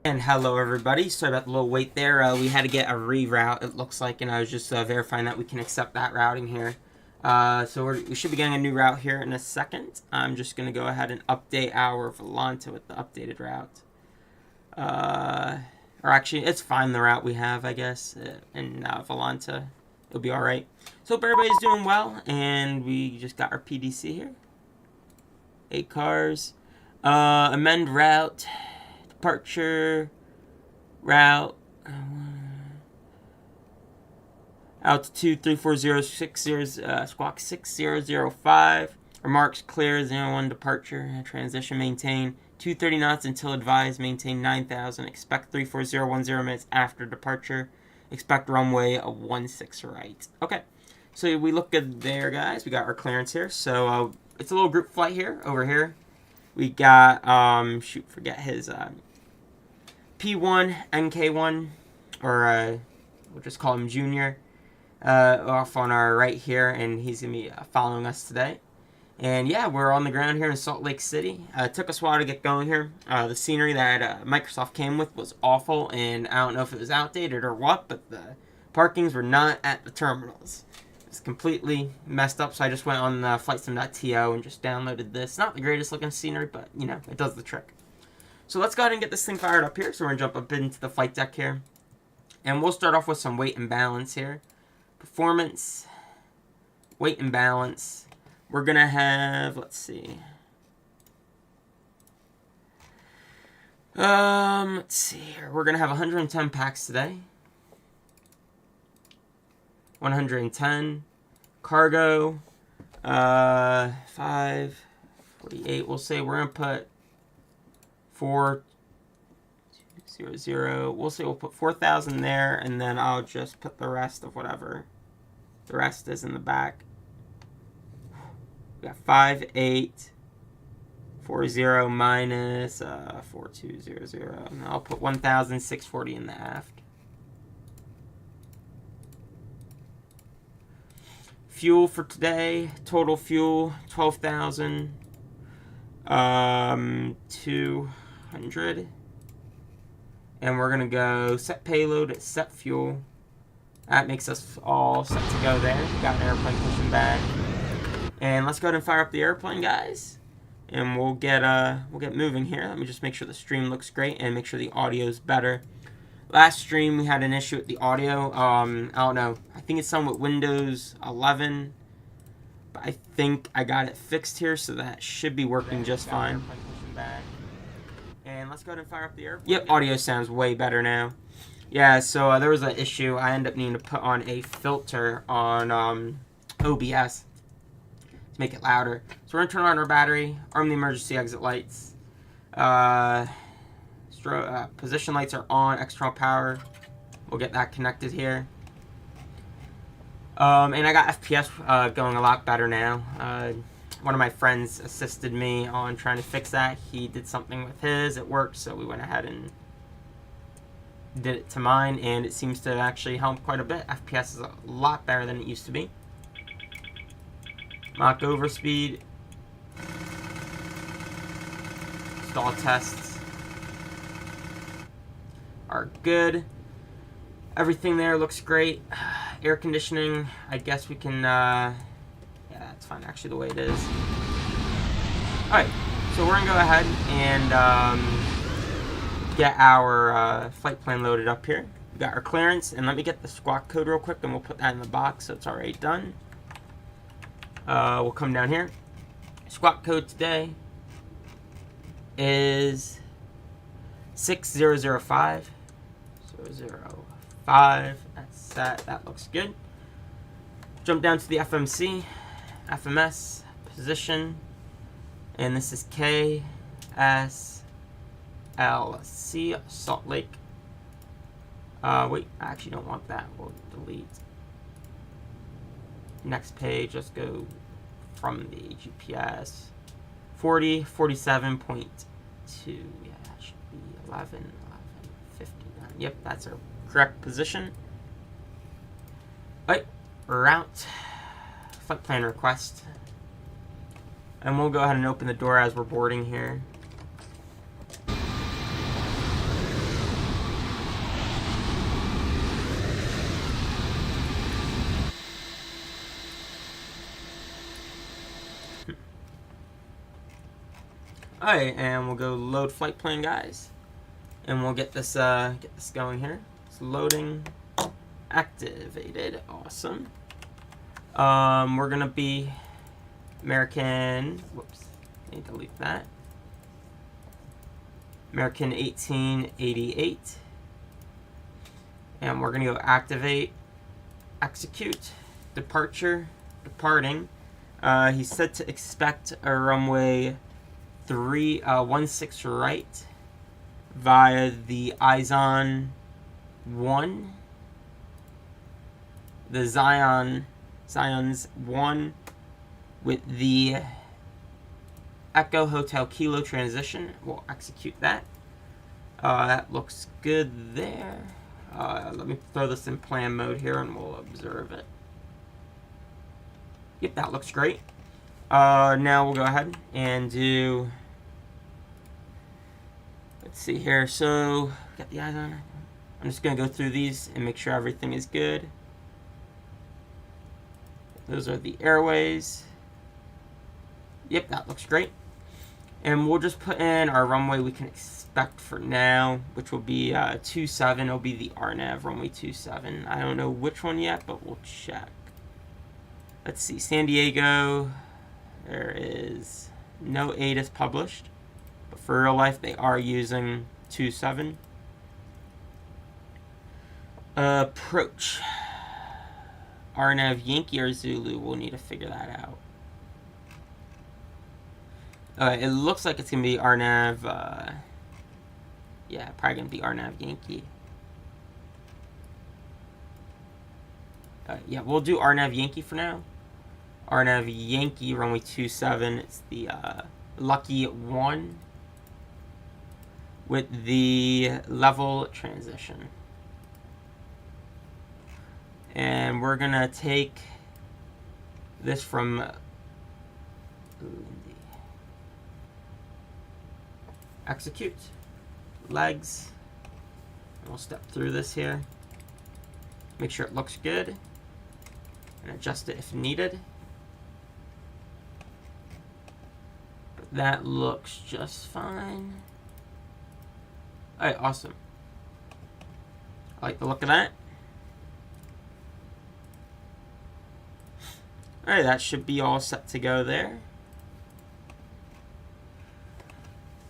And hello everybody, sorry about the little wait there. We had to get a reroute, it looks like, and I was just verifying that we can accept that routing here. So we should be getting a new route here in a second. I'm just going to go ahead and update our Volanta with the updated route. Or actually, it's fine the route we have, I guess, in Volanta. It'll be alright. So hope everybody's doing well, and we just got our PDC here. 8 cars. Amend route. Departure route altitude 34060 squawk 6005. Remarks clear 01 departure. Transition maintain 230 knots until advised. Maintain 9000. Expect 34010 minutes after departure. Expect runway 16 right. Okay, so we look good there, guys. We got our clearance here. So it's a little group flight here. Over here we got forget his P1, NK1, or we'll just call him Junior, off on our right here, and he's going to be following us today. And yeah, we're on the ground here in Salt Lake City. It took us a while to get going here. The scenery that Microsoft came with was awful, and I don't know if it was outdated or what, but the parkings were not at the terminals. It's completely messed up, so I just went on flightsim.to and just downloaded this. Not the greatest looking scenery, but, you know, it does the trick. So let's go ahead and get this thing fired up here. So we're going to jump up into the flight deck here. And we'll start off with some weight and balance here. Performance, weight and balance. We're going to have, let's see. Let's see here. We're going to have 110 packs today. 110. Cargo, 548. We'll say we're going to put 400. We'll say we'll put 4,000 there, and then I'll just put the rest of whatever the rest is in the back. We got 5840 minus 4200. And I'll put 1,640 in the aft. Fuel for today, total fuel 12,200. And we're gonna go set payload, set fuel. That makes us all set to go there. Got an airplane pushing back. And let's go ahead and fire up the airplane, guys. And we'll get moving here. Let me just make sure the stream looks great and make sure the audio is better. Last stream we had an issue with the audio. I don't know. I think it's something with Windows 11. But I think I got it fixed here, so that should be working just fine. And let's go ahead and fire up the airplane. Yep, audio sounds way better now. Yeah, so there was an issue. I ended up needing to put on a filter on OBS to make it louder. So we're going to turn on our battery, arm the emergency exit lights. Position lights are on, external power. We'll get that connected here. And I got FPS going a lot better now. One of my friends assisted me on trying to fix that. He did something with his, it worked, so we went ahead and did it to mine, and it seems to actually help quite a bit. FPS is a lot better than it used to be. Mach overspeed. Stall tests are good. Everything there looks great. Air conditioning, I guess we can, yeah, that's fine actually the way it is. Alright, so we're going to go ahead and get our flight plan loaded up here. We got our clearance, and let me get the squawk code real quick, and we'll put that in the box so it's already done. We'll come down here. Squawk code today is 6005. 005. That's set. That looks good. Jump down to the FMC, FMS position, and this is KSLC Salt Lake. Wait, I actually don't want that. We'll delete. Next page. Let's go from the GPS. 47.2. Yeah, that should be 11. 59. Yep, that's our correct position. Alright, route, flight plan request. And we'll go ahead and open the door as we're boarding here. Alright, and we'll go load flight plan, guys. And we'll get this going here. It's loading. Activated. Awesome. We're gonna be American. Whoops. Need to delete that. American 1888. And we're gonna go activate, execute, departure, departing. He's said to expect a runway 16 right via the ISON 1, the Zion's 1 with the Echo Hotel Kilo transition. We'll execute that. That looks good there. Let me throw this in plan mode here and we'll observe it. Yep, that looks great. Now we'll go ahead and do, let's see here. So, got the eyes on. I'm just going to go through these and make sure everything is good. Those are the airways. Yep, that looks great. And we'll just put in our runway we can expect for now, which will be 27. It'll be the RNAV runway 27. I don't know which one yet, but we'll check. Let's see, San Diego. There is no ATIS published, but for real life they are using 27. Approach. RNAV Yankee or Zulu, we'll need to figure that out. It looks like it's going to be RNAV, yeah, probably going to be RNAV Yankee. Yeah, we'll do RNAV Yankee for now. RNAV Yankee, runway 27. It's the Lucky 1 with the level transition. And we're going to take this from execute, legs, and we'll step through this here. Make sure it looks good and adjust it if needed. But that looks just fine. Alright, awesome. I like the look of that. Alright, that should be all set to go there.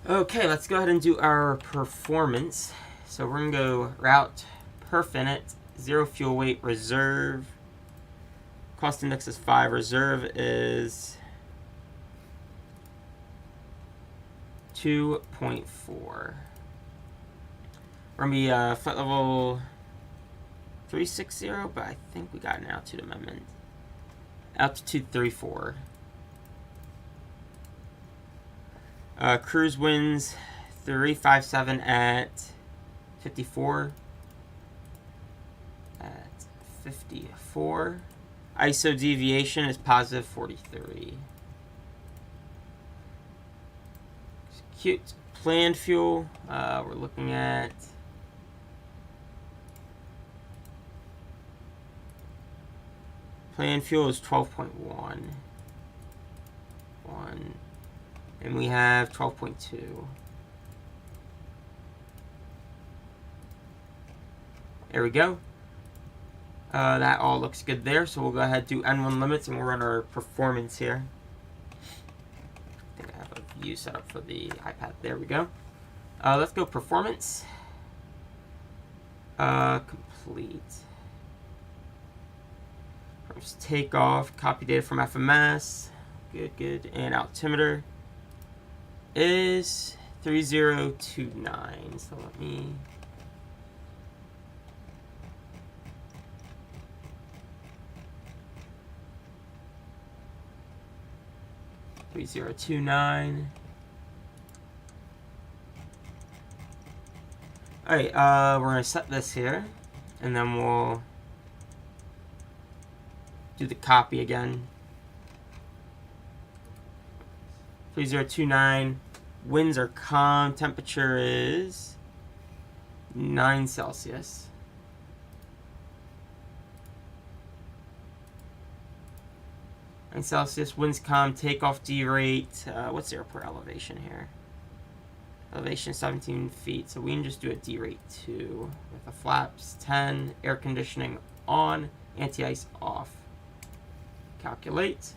Okay, let's go ahead and do our performance. So we're going to go route, perf init, 0 fuel weight, reserve. Cost index is 5, reserve is 2.4. We're going to be flight level 360, but I think we got an altitude amendment. Altitude 34. Cruise winds 357 at 54. At 54. ISO deviation is positive 43. Cute. Planned fuel. We're looking at planned fuel is 12.1. And we have 12.2. There we go. That all looks good there. So we'll go ahead and do N1 limits and we'll run our performance here. I think I have a view set up for the iPad. There we go. Let's go performance. Complete. First takeoff. Copy data from FMS. Good. And altimeter is 3029. So let me 3029. Alright, we're gonna set this here and then we'll do the copy again. 3029. Winds are calm. Temperature is 9 Celsius. Celsius. Winds calm. Takeoff D rate. What's the airport elevation here? Elevation 17 feet, so we can just do a D-rate 2 with the flaps 10, air conditioning on, anti-ice off. Calculate.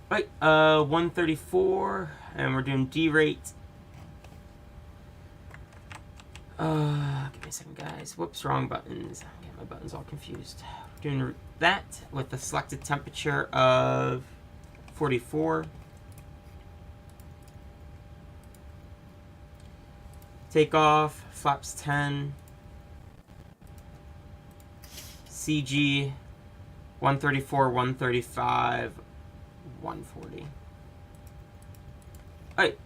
Right, 134, and we're doing D-rate. Give me a second, guys. Whoops, wrong buttons. I'm getting my buttons all confused. We're doing that with the selected temperature of 44. Takeoff, flaps 10. CG, 134, 135, 140. Alright,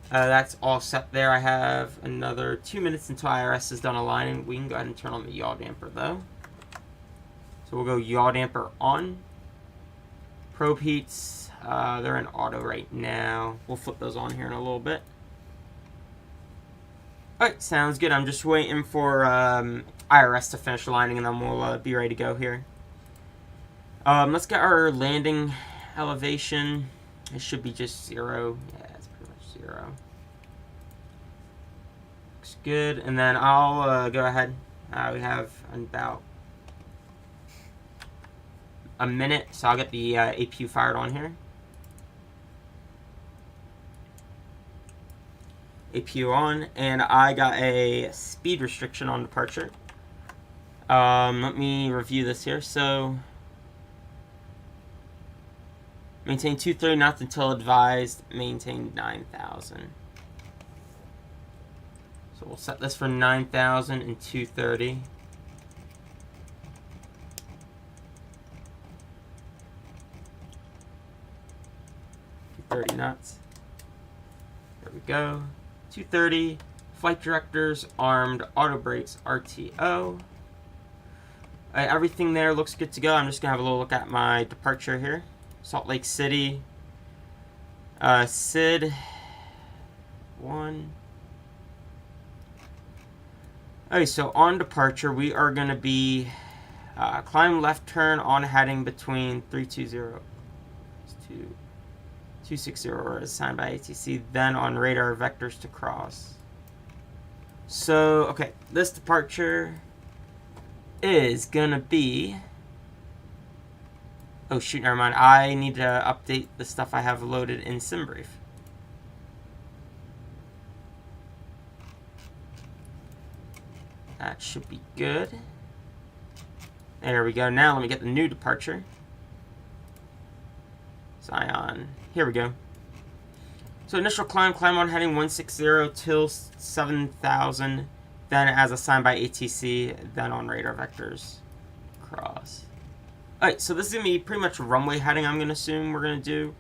that's all set there. I have another 2 minutes until IRS is done aligning. We can go ahead and turn on the yaw damper though. So we'll go yaw damper on. Probe heats, they're in auto right now. We'll flip those on here in a little bit. Alright, sounds good. I'm just waiting for IRS to finish aligning and then we'll be ready to go here. Let's get our landing elevation. It should be just 0. Yeah, it's pretty much 0. Looks good. And then I'll go ahead. We have about a minute, so I'll get the APU fired on here. APU on, and I got a speed restriction on departure. Let me review this here. So, maintain 230 knots until advised, maintain 9,000. So we'll set this for 9,000 and 230. Knots. There we go. 230. Flight directors armed. Auto brakes RTO. Everything there looks good to go. I'm just gonna have a little look at my departure here. Salt Lake City. SID 1. Okay, so on departure we are gonna be climb left turn on heading between 320. 260 or assigned by ATC, then on radar vectors to cross. So, okay, this departure is gonna be... Oh shoot, never mind. I need to update the stuff I have loaded in SimBrief. That should be good. There we go. Now let me get the new departure. Zion. Here we go. So initial climb on heading 160 till 7,000, then as assigned by ATC, then on radar vectors cross. Alright, so this is going to be pretty much runway heading, I'm going to assume we're going to do.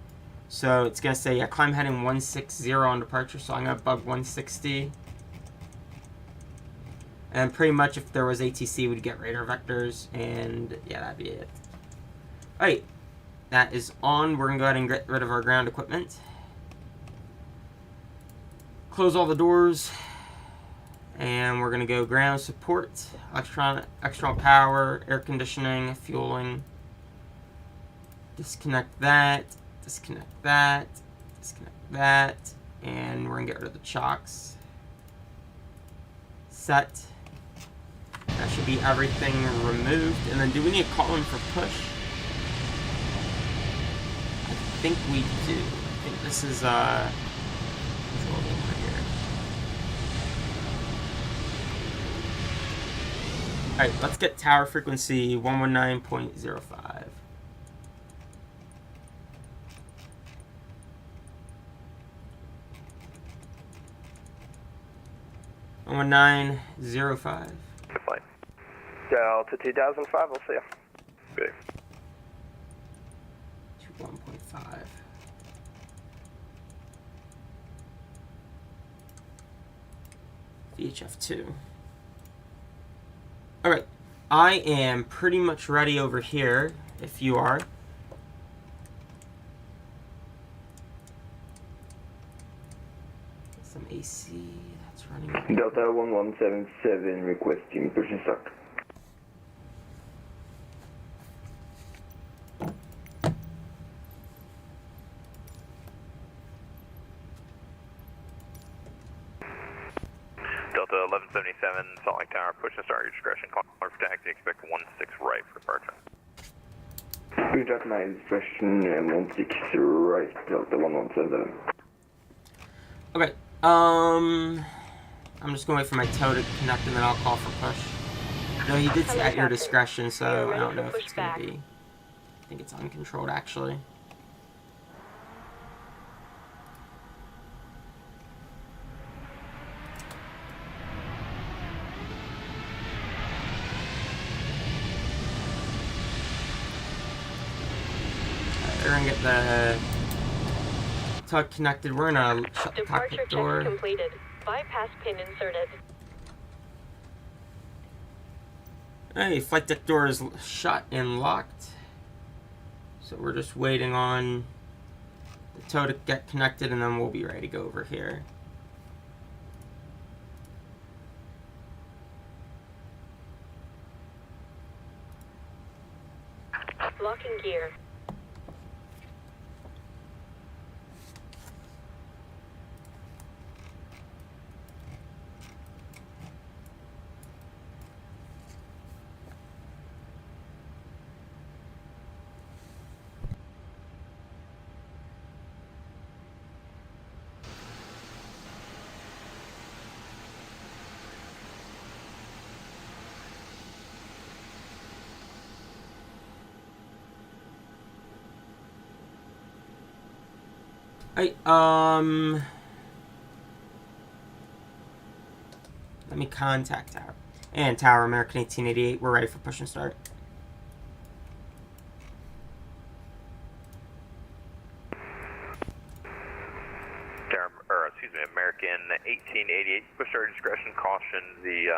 So it's going to say, yeah, climb heading 160 on departure, so I'm going to bug 160. And pretty much if there was ATC, we'd get radar vectors, and yeah, that'd be it. Alright. That is on. We're going to go ahead and get rid of our ground equipment. Close all the doors. And we're going to go ground support, external power, air conditioning, fueling. Disconnect that, disconnect that, disconnect that. And we're going to get rid of the chocks. Set. That should be everything removed. And then do we need to call in for push? I think we do. I think this is control over here. Alright, let's get tower frequency 119.05. Nine 05. Fine. Delta 2005, we'll see you. Good. 1.5. VHF2. Alright, I am pretty much ready over here, if you are. Get some AC, that's running. Delta 1177 requesting pushing start. 1177 Salt Lake Tower, push and start your discretion. Call for taxi, expect 16 right for departure. Roger, my discretion, 16 right, Delta 117. Okay, I'm just gonna wait for my tow to connect and then I'll call for push. No, he did say at your discretion, so I don't know if it's gonna be. I think it's uncontrolled actually. We're gonna get the tug connected. We're gonna shut the cockpit door. Departure check completed. Bypass pin inserted. Hey, flight deck door is shut and locked. So we're just waiting on the tow to get connected and then we'll be ready to go over here. Locking gear. Alright, let me contact Tower. And Tower, American 1888, we're ready for push and start. American 1888, push our discretion, caution the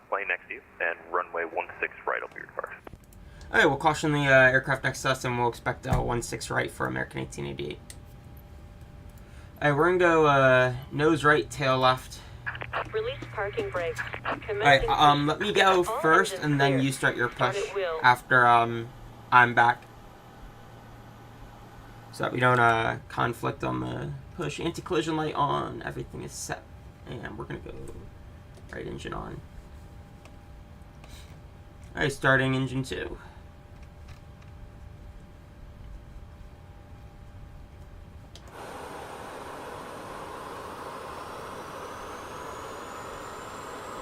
plane next to you, and runway 16 right will be your departure. Alright, we'll caution the aircraft next to us and we'll expect 16 right for American 1888. Alright, we're gonna go nose right, tail left. Release parking brakes. Alright, let me go first and then you start your push after I'm back. So that we don't conflict on the push. Anti-collision light on, everything is set. And we're gonna go right engine on. Alright, starting engine 2.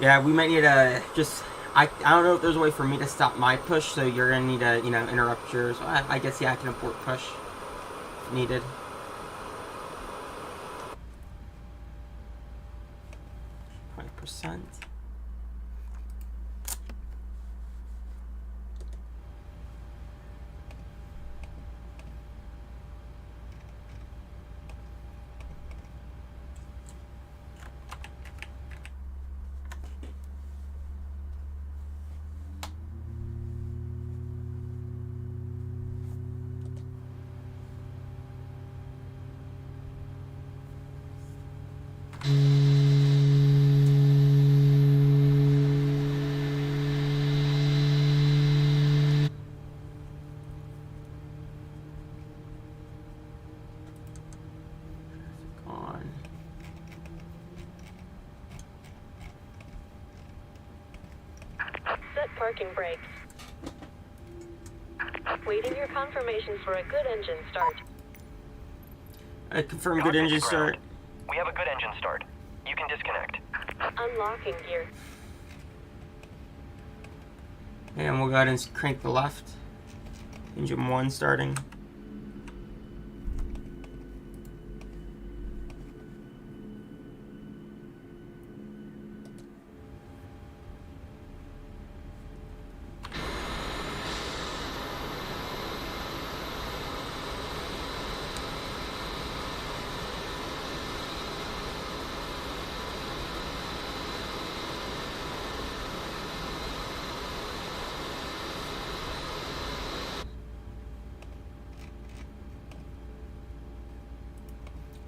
Yeah, we might need to just... I don't know if there's a way for me to stop my push, so you're going to need to, you know, interrupt yours. I guess, yeah, I can abort push if needed. %. Parking brakes. Waiting your confirmation for a good engine start. I confirm good engine start. We have a good engine start. You can disconnect. Unlocking gear. And we'll go ahead and crank the left. Engine 1 starting.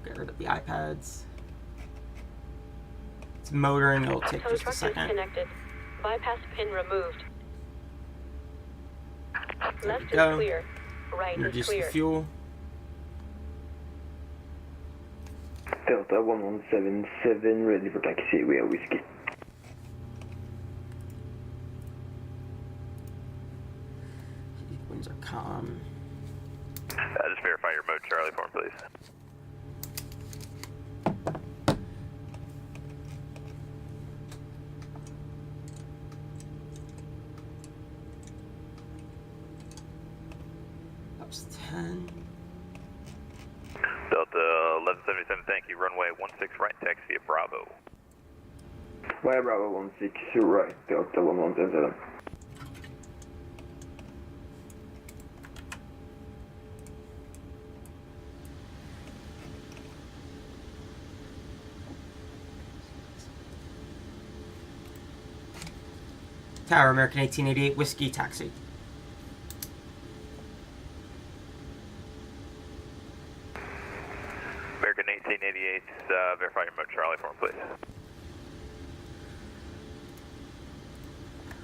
Get rid of the iPads. It's motoring, it'll take Tow just a truck second. disconnected. Bypass pin removed. Left is Go. clear. Right is Introduce the clear. fuel. Delta 1177, ready for taxi, we are whiskey. can. Delta 1177, thank you. Runway 16 right, taxi via Bravo. Via Bravo 16 right, Delta 1177. Tower, American 1888, Whiskey, taxi. American 1888, verify your mode Charlie for me, please.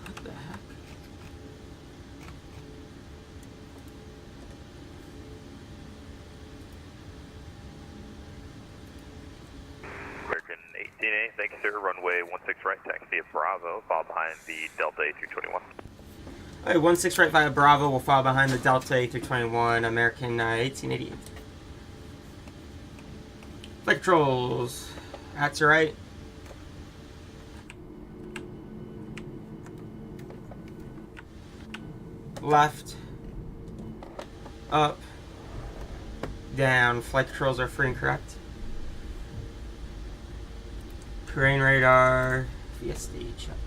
What the heck? American 1888, thank you, sir. Runway 16 right, taxi via Bravo, follow behind the Delta A321. Alright, 16 right via Bravo will follow behind the Delta A321, American 1888. Flight controls. That's right. Left. Up. Down. Flight controls are free and correct. Terrain radar. VSD checked.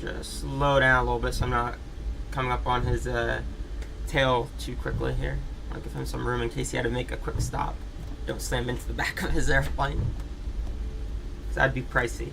Just slow down a little bit so I'm not coming up on his tail too quickly here. I'll give him some room in case he had to make a quick stop. Don't slam into the back of his airplane, 'cause that'd be pricey.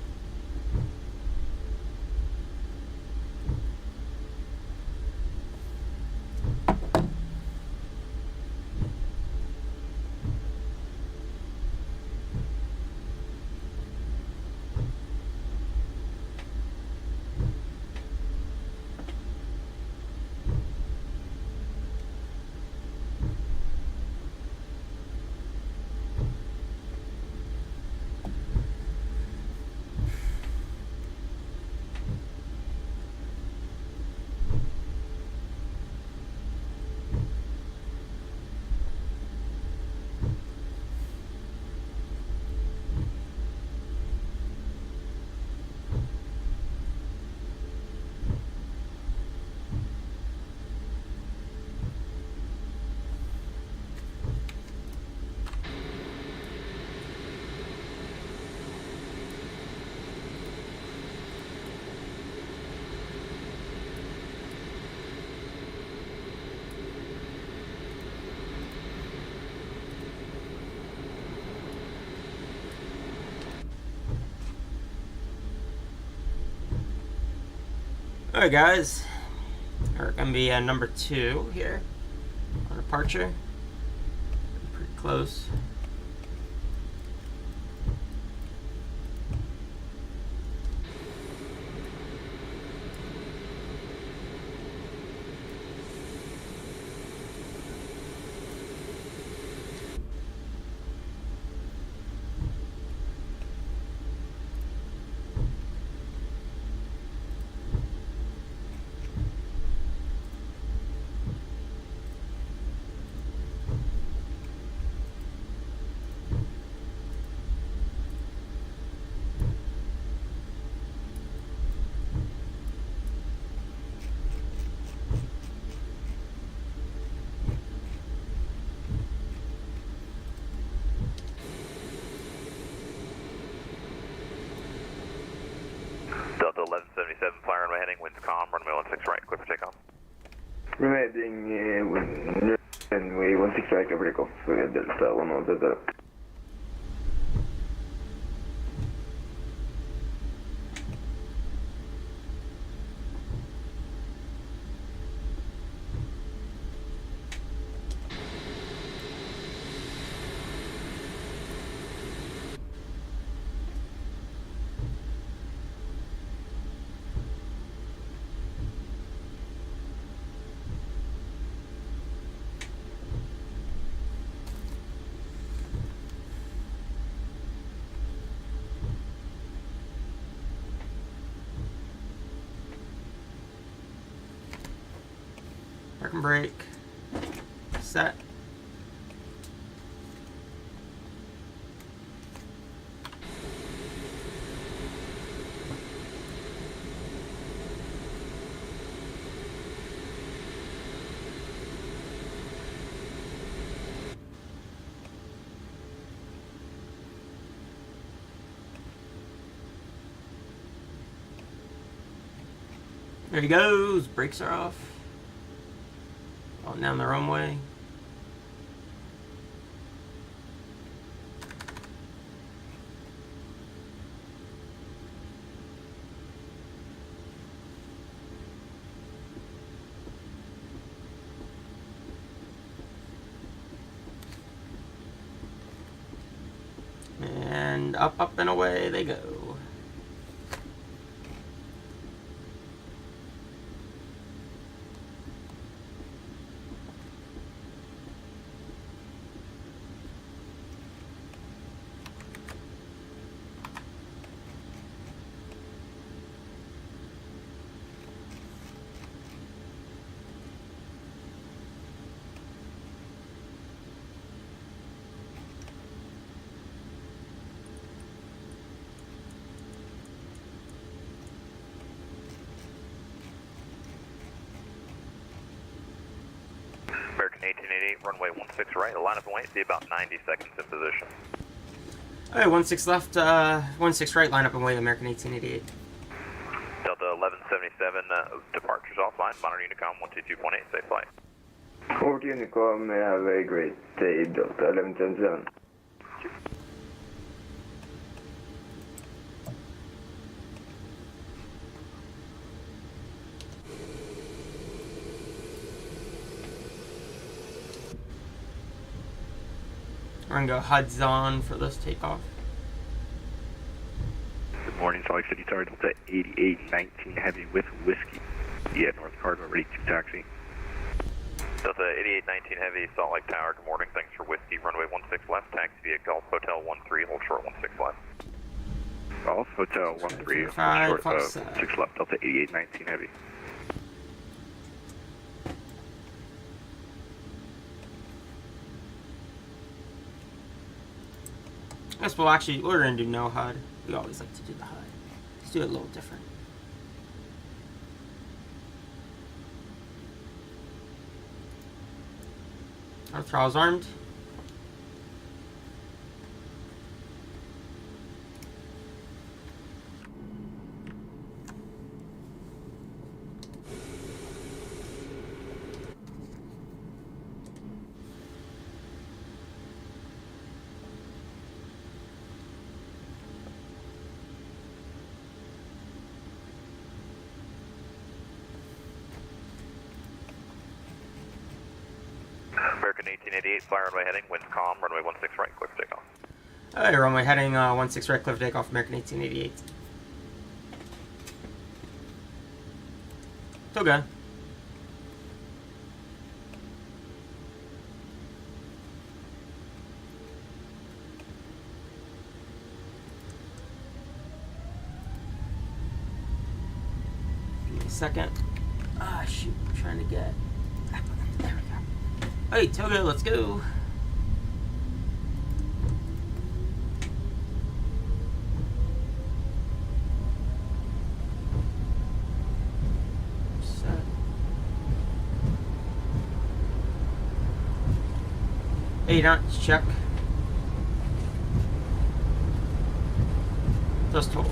Alright guys, we're going to be at number 2 here on departure. Pretty close. heading, winds calm, runway 16 right, clear for takeoff. Runway heading, runway 16 right, clear for takeoff. Delta 110. Park and brake. Set. There he goes. Brakes are off. Going down the runway. And up and away they go. American 1888, runway 16 right, line up and wait, be about 90 seconds in position. Alright, 16 left, 16 right, line up and wait, American 1888. Delta 1177, departures offline, monitor Unicom 122.8, safe flight. Over to Unicom, have a great day, Delta 1177. We're gonna go HUDs on for this takeoff. Good morning, Salt Lake City Tower, Delta 8819 Heavy with Whiskey. Yeah, North Cardinal, ready to taxi. Delta 8819 Heavy, Salt Lake Tower, good morning, thanks for Whiskey, runway 16 left, taxi via Gulf Hotel 13, hold short 16 left. Golf Hotel 13, Five, short Fox, 6 left, Delta 8819 Heavy. I guess we're gonna do no HUD. We always like to do the HUD. Let's do it a little different. Our throttle's armed. American 1888, fly runway heading, winds calm, runway 16 right, clear for takeoff. Alright, runway heading 16 right, clear for takeoff, American 1888. Still good. Give me a second. Ah, shoot, I'm trying to get. There we go. Hey, Togo, let's go. Set. Hey, knots, check. Just hold.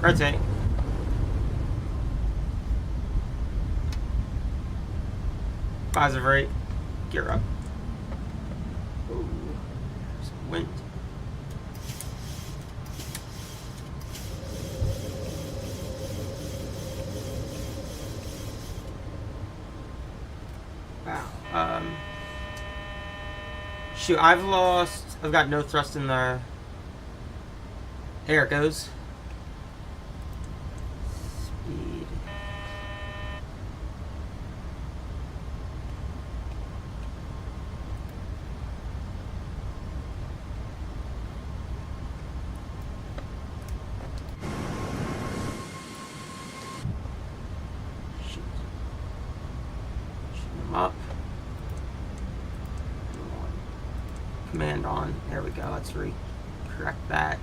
Rotate. Positive rate. Gear up. Ooh, some wind. Wow. Shoot, I've got no thrust in the... There it goes. Speed. Shoot. Shoot them up. Command on. There we go. Let's correct that.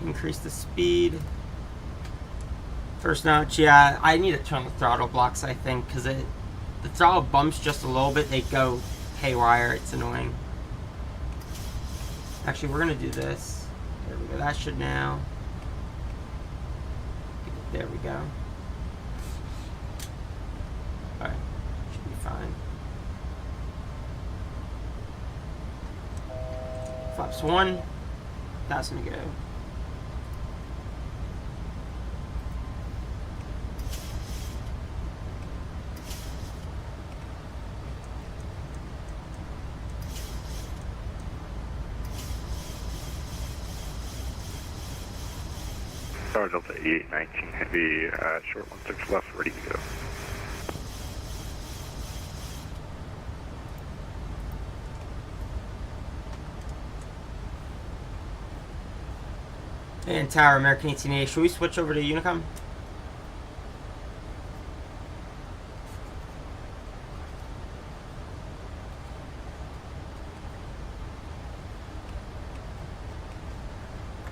Increase the speed. First notch, yeah, I need to turn the throttle blocks, I think, because the throttle bumps just a little bit, they go haywire, it's annoying. Actually, we're going to do this. There we go, that should now. There we go. Alright, should be fine. Flaps 1, 1,000 to go. Tower Delta 8819 Heavy, short 16 left, ready to go. And Tower American 18A, should we switch over to Unicom?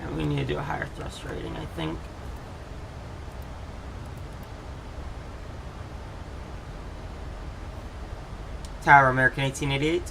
And we need to do a higher thrust rating, I think. Tower American 1888.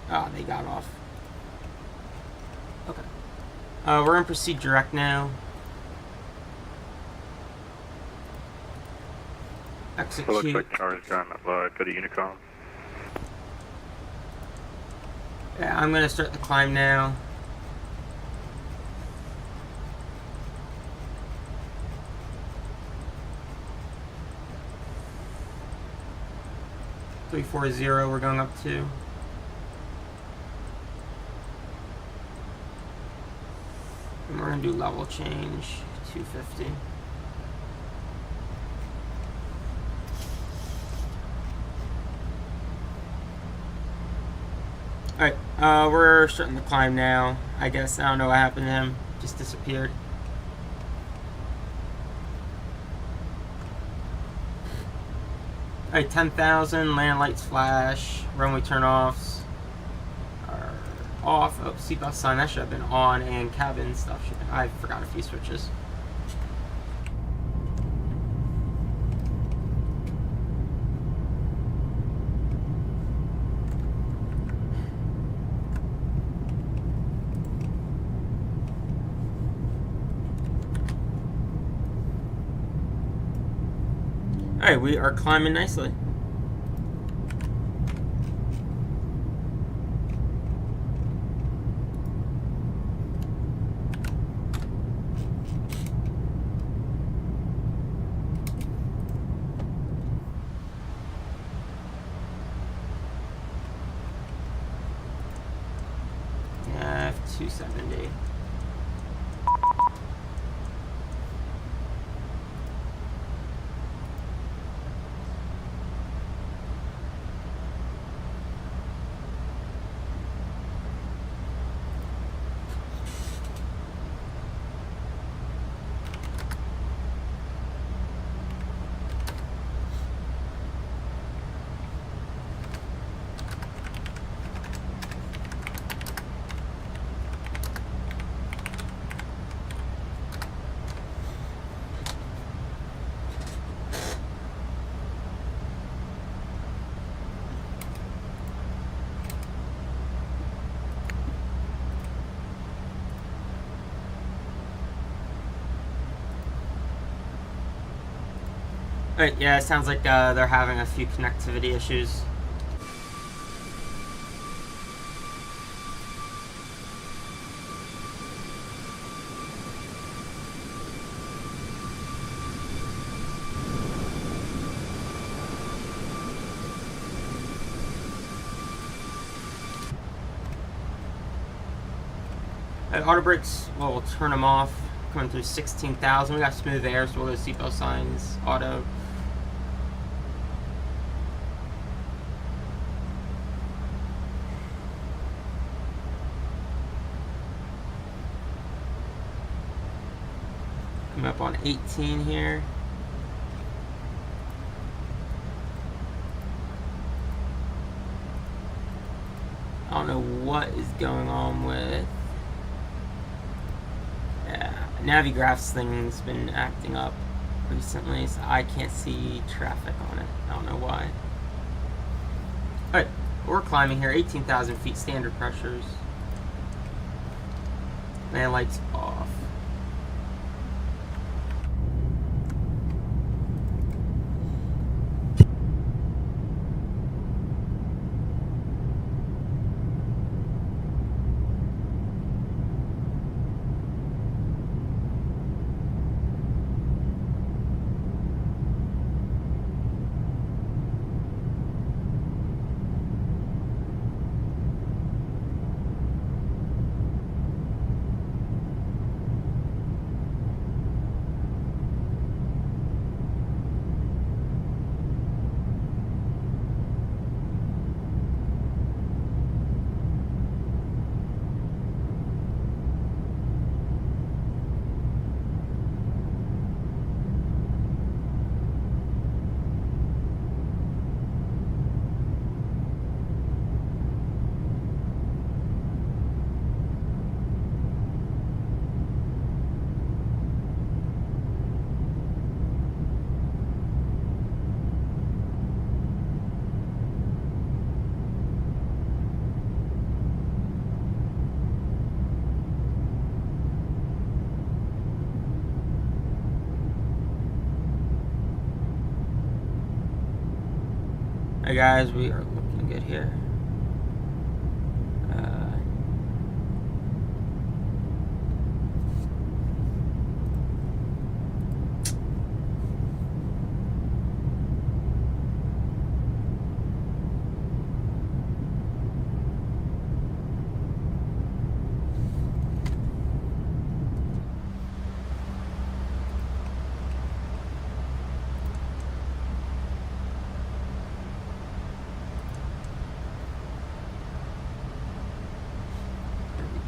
Oh, they got off. Okay. We're gonna proceed direct now. Execute. So it looks like tower's gone up, go to Unicom. Yeah, I'm gonna start the climb now. Three, 4, 0, we're going up to. And we're gonna do level change, 250. Alright, we're starting to climb now. I guess, I don't know what happened to him. Just disappeared. Alright, 10,000, land lights flash, runway turn-offs are off. Oh, seatbelt sign, that should have been on, and cabin stuff should have been, I forgot a few switches. Alright, we are climbing nicely. 270. Alright, yeah, it sounds like they're having a few connectivity issues. Auto brakes, well, we'll turn them off. Coming through 16,000. We got smooth air, so we'll go seatbelt signs, auto. Coming up on 18 here. I don't know what is going on with... Navigraph's thing's been acting up recently, so I can't see traffic on it. I don't know why. Alright, we're climbing here, 18,000 feet, standard pressures. Man, lights off. Hey guys, we are looking good here.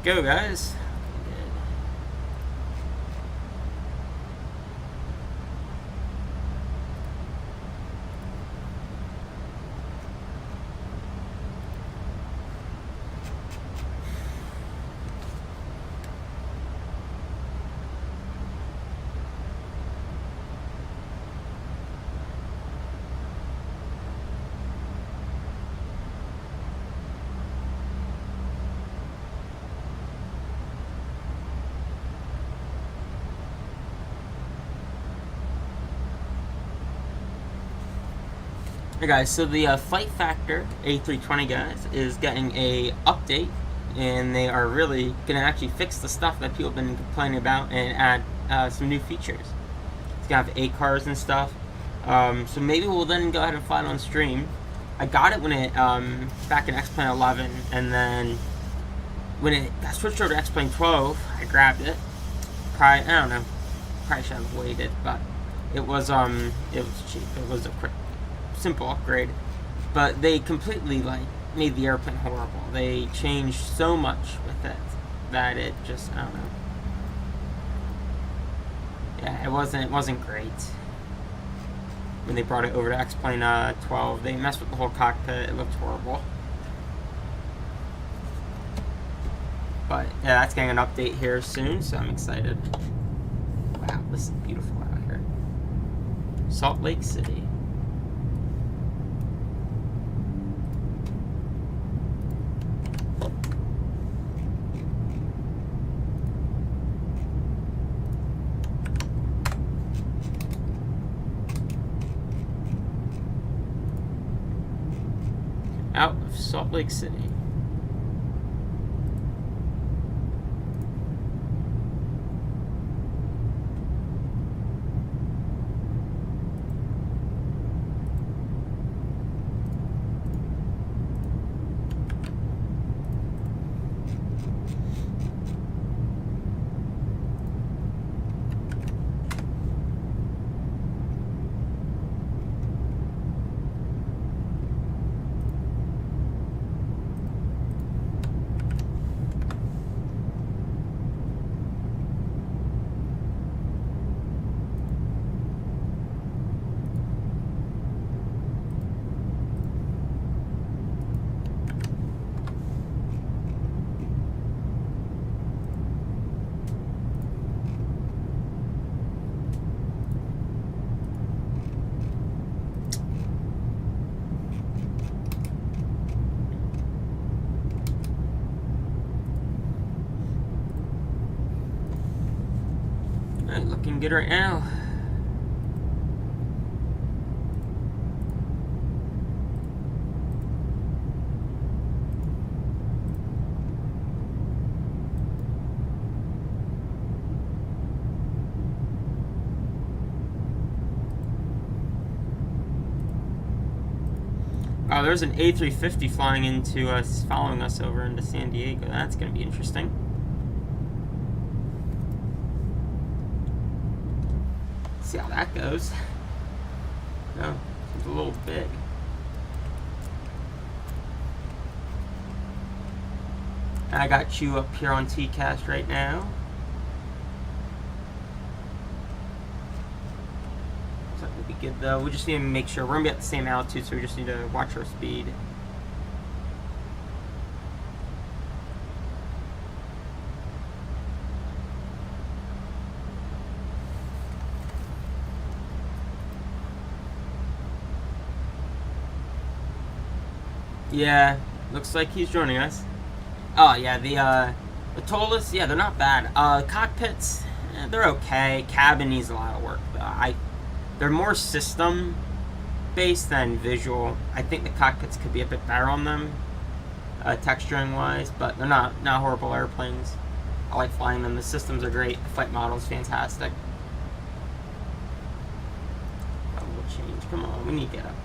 Go guys. Hey guys, so the Fight Factor A320 guys is getting a update, and they are really gonna actually fix the stuff that people have been complaining about and add some new features. It's gonna have ACARs and stuff. So maybe we'll then go ahead and fly it on stream. I got it when it back in X-Plane 11, and then when it got switched over to X-Plane 12, I grabbed it. I don't know, probably should have waited, but it was cheap. It was a quick, simple upgrade, but they completely made the airplane horrible. They changed so much with it that it just, I don't know. Yeah, it wasn't great. When they brought it over to X-Plane 12, they messed with the whole cockpit. It looked horrible. But yeah, that's getting an update here soon, so I'm excited. Wow, this is beautiful out here. Salt Lake City. Out of Salt Lake City. Looking good right now. Oh, there's an A350 flying into us, following us over into San Diego. That's going to be interesting. See how that goes. No, it's a little big. I got you up here on TCast right now. So that will be good though. We just need to make sure we're gonna be at the same altitude, so we just need to watch our speed. Yeah, looks like he's joining us. Oh yeah, the Tolas, yeah, they're not bad. Cockpits, they're okay. Cabin needs a lot of work though. They're more system based than visual. I think the cockpits could be a bit better on them, texturing wise, but they're not horrible airplanes. I like flying them. The systems are great. The flight model is fantastic. Oh, we'll change. Come on, we need to get up.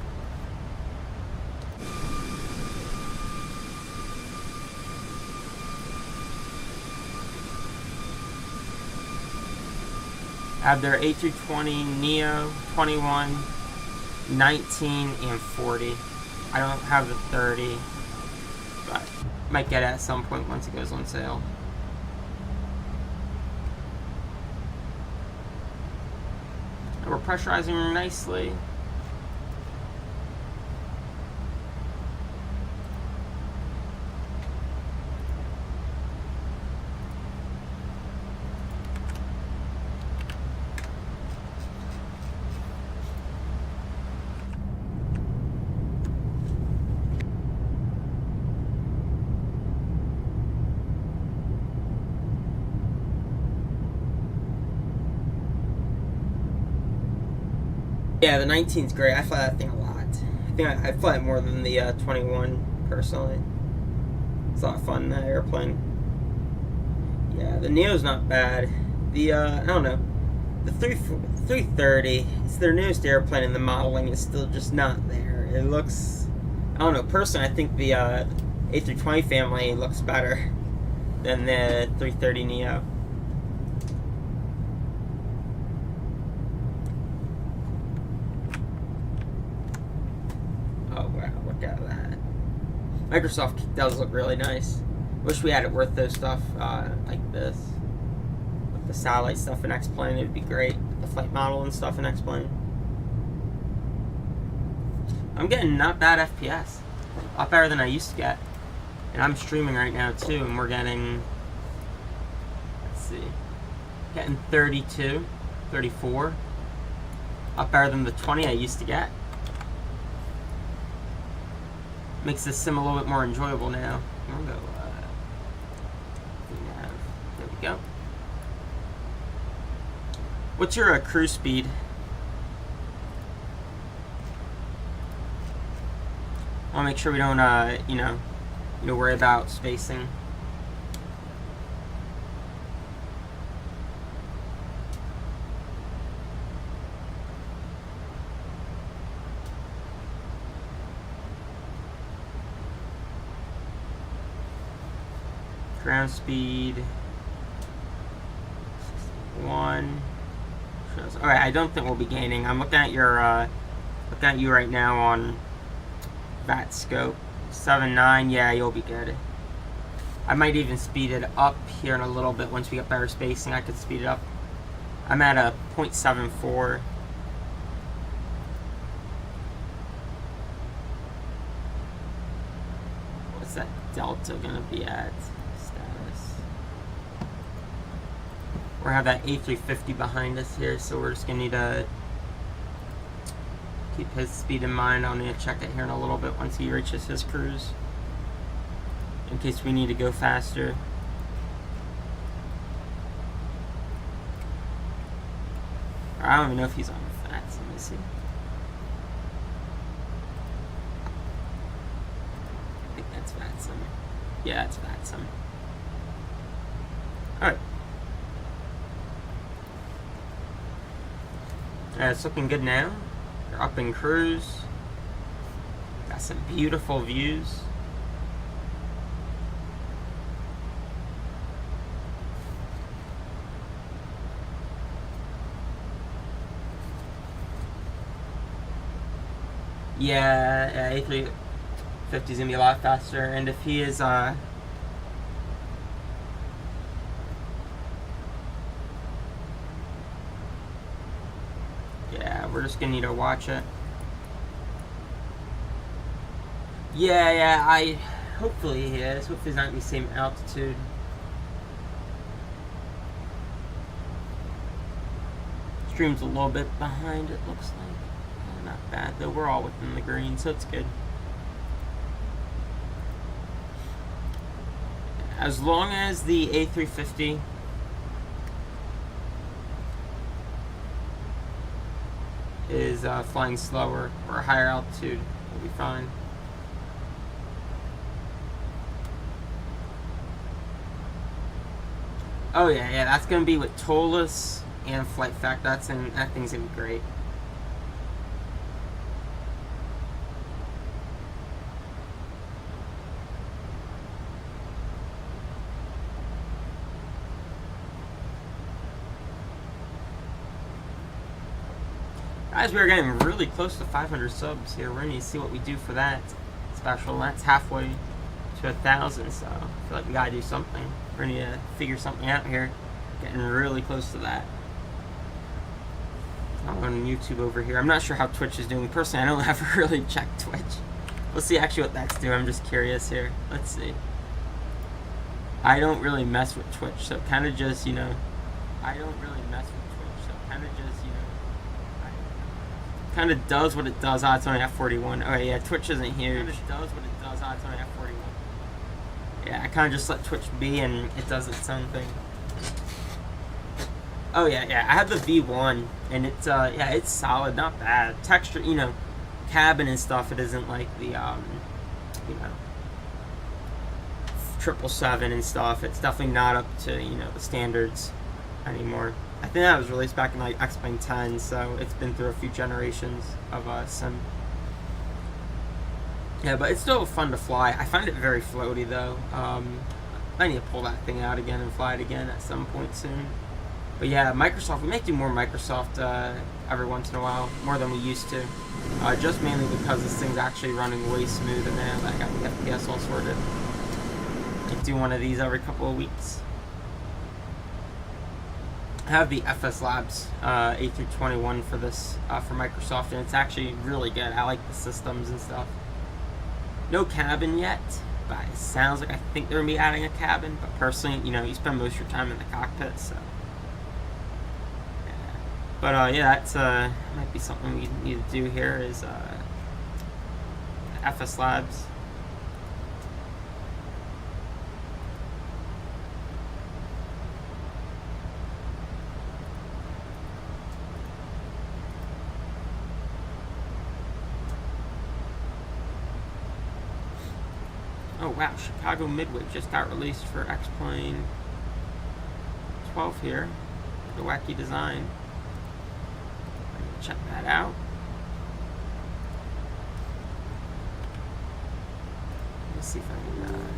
I have their A320 Neo, 21, 19, and 40. I don't have the 30, but might get it at some point once it goes on sale. And we're pressurizing nicely. Yeah, the 19's great. I fly that thing a lot. I think I fly it more than the 21 personally. It's a lot of fun, that airplane. Yeah, the Neo's not bad. The, I don't know. The 330, it's their newest airplane and the modeling is still just not there. It looks, I don't know, personally I think the A320 family looks better. than the 330 Neo. Oh wow, look at that. Microsoft does look really nice. Wish we had it with those stuff like this. With the satellite stuff in X-Plane, it would be great. The flight model and stuff in X-Plane. I'm getting not bad FPS. A lot better than I used to get. And I'm streaming right now too, and we're getting, let's see, getting 32, 34. A lot better than the 20 I used to get. Makes this sim a little bit more enjoyable now. Here we go. There we go. What's your cruise speed? I'll make sure we don't, you know, worry about spacing. Ground speed 61. All right, I don't think we'll be gaining. I'm looking at your, looking at you right now on VAT scope. 7.9. Yeah, you'll be good. I might even speed it up here in a little bit once we get better spacing. I could speed it up. I'm at a 0.74. What's that delta gonna be at? Status. We have that A350 behind us here, so we're just gonna need to keep his speed in mind. I'll need to check it here in a little bit once he reaches his cruise, in case we need to go faster. I don't even know if he's on the fats. Let me see. I think that's vatsim. Yeah, that's vatsim. Alright. It's looking good now. We're up in cruise. Got some beautiful views. Yeah, A350 is gonna be a lot faster, and if he is yeah, we're just gonna need to watch it. Yeah, hopefully he is. Hopefully he's not in the same altitude. Stream's a little bit behind, it looks like. Not bad, though. We're all within the green, so it's good. As long as the A350 is flying slower or a higher altitude, we'll be fine. Oh yeah, that's gonna be with Tolus and Flight Fact. That thing's gonna be great. Guys, we are getting really close to 500 subs here. We're going to see what we do for that special. That's halfway to 1,000, so I feel like we got to do something. We're going to figure something out here. Getting really close to that. I'm on YouTube over here. I'm not sure how Twitch is doing. Personally, I don't ever really check Twitch. We'll see actually what that's doing. I'm just curious here. Let's see. I don't really mess with Twitch, so kind of just, you know, kind of does what it does. It's only at 41. Oh yeah, Twitch isn't huge. It's only at 41. Yeah, I kind of just let Twitch be, and it does its own thing. Oh yeah. I have the V1, and it's yeah, it's solid, not bad. Texture, you know, cabin and stuff. It isn't like the you know, 777 and stuff. It's definitely not up to, you know, the standards anymore. I think that was released back in like X-Plane 10, so it's been through a few generations of sim. Yeah, but it's still fun to fly. I find it very floaty though. I need to pull that thing out again and fly it again at some point soon. But yeah, Microsoft, we may do more Microsoft every once in a while, more than we used to. Just mainly because this thing's actually running way smoother now that I got the FPS all sorted. I do one of these every couple of weeks. I have the FS Labs A321 for this, for Microsoft, and it's actually really good. I like the systems and stuff. No cabin yet, but it sounds like I think they're going to be adding a cabin, but personally, you know, you spend most of your time in the cockpit, so. Yeah. But yeah, that's might be something we need to do here is FS Labs. Oh wow, Chicago Midway just got released for X-Plane 12 here. The wacky design. Check that out. Let me see if I can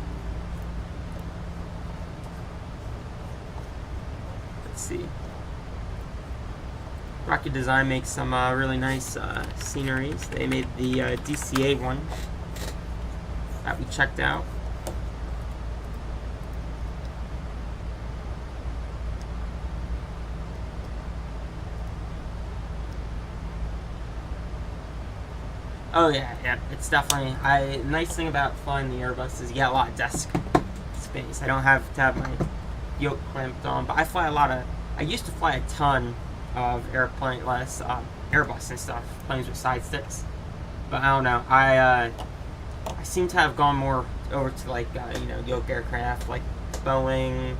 let's see. Rocket Design makes some really nice sceneries. They made the DCA one that we checked out. Oh yeah, it's definitely. Nice thing about flying the Airbus is you get a lot of desk space. I don't have to have my yoke clamped on, but I fly a lot of. I used to fly a ton of Airbus and stuff, planes with side sticks. But I don't know. I seem to have gone more over to like you know, yoke aircraft like Boeing,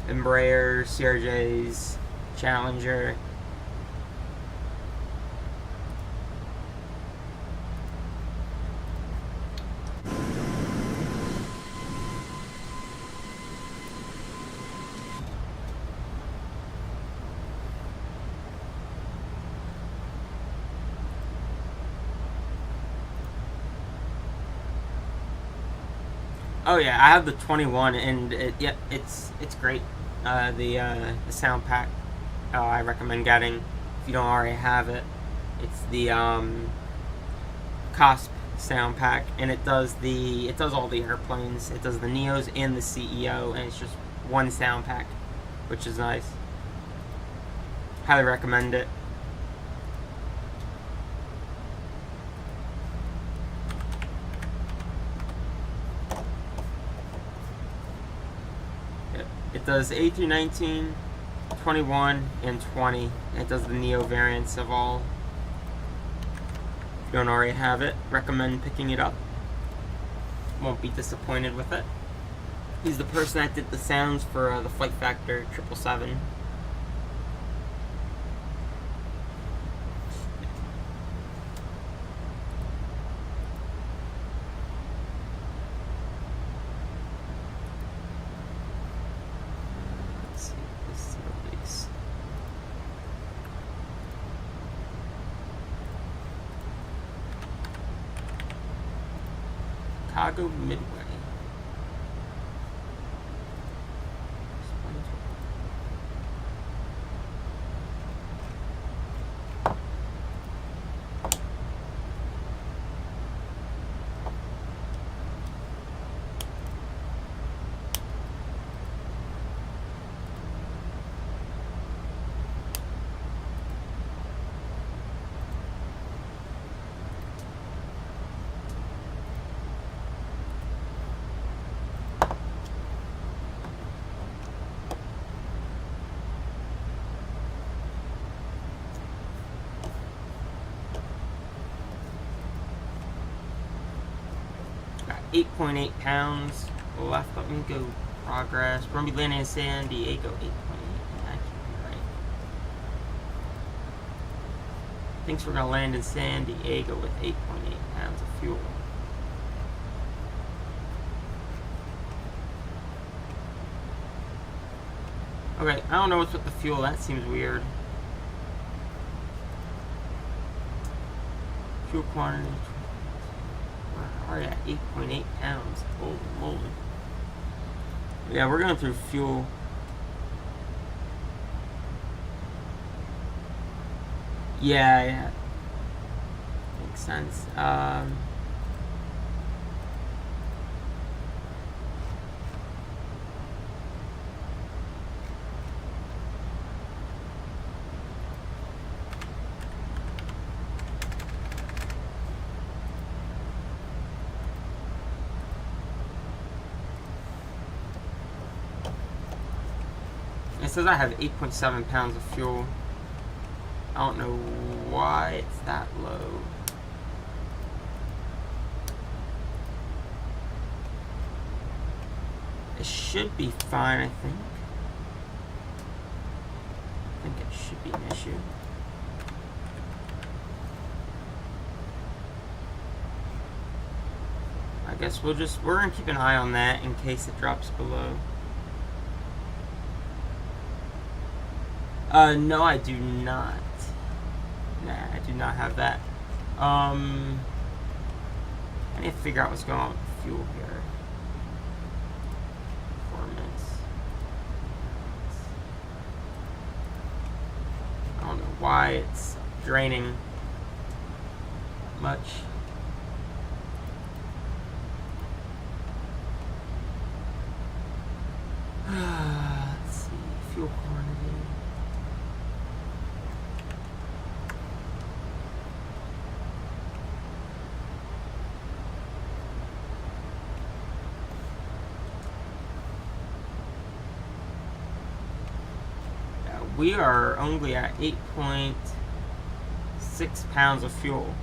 Embraer, CRJs, Challenger. Oh yeah, I have the 21, and it's great. The sound pack I recommend getting if you don't already have it. It's the COSP sound pack, and it does all the airplanes. It does the Neos and the CEO, and it's just one sound pack, which is nice. Highly recommend it. It does A319, 21, and 20. It does the Neo variants of all. If you don't already have it, recommend picking it up. Won't be disappointed with it. He's the person that did the sounds for the Flight Factor 777. Chicago Midway. Got 8.8 pounds left. Let me go progress. We're going to be landing in San Diego. 8.8. That can't be right. Thinks we're going to land in San Diego with 8.8 pounds of fuel. Okay, I don't know what's with the fuel. That seems weird. Fuel quantity. We're already at 8.8 pounds. Holy moly. Yeah, we're going through fuel. Yeah. Makes sense. It says I have 8.7 pounds of fuel. I don't know why it's that low. It should be fine, I think. I think it should be an issue. I guess we're gonna keep an eye on that in case it drops below. No, I do not. Nah, I do not have that. I need to figure out what's going on with the fuel here. Performance. I don't know why it's draining much. Let's see, fuel quantity. We are only at 8.6 pounds of fuel.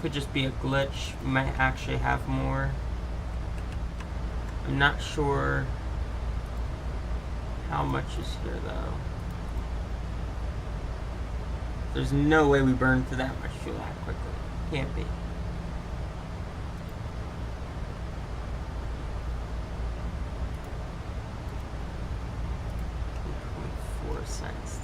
Could just be a glitch. We might actually have more. I'm not sure how much is here though. There's no way we burn through that much fuel that quickly. Can't be. 8.4 cents.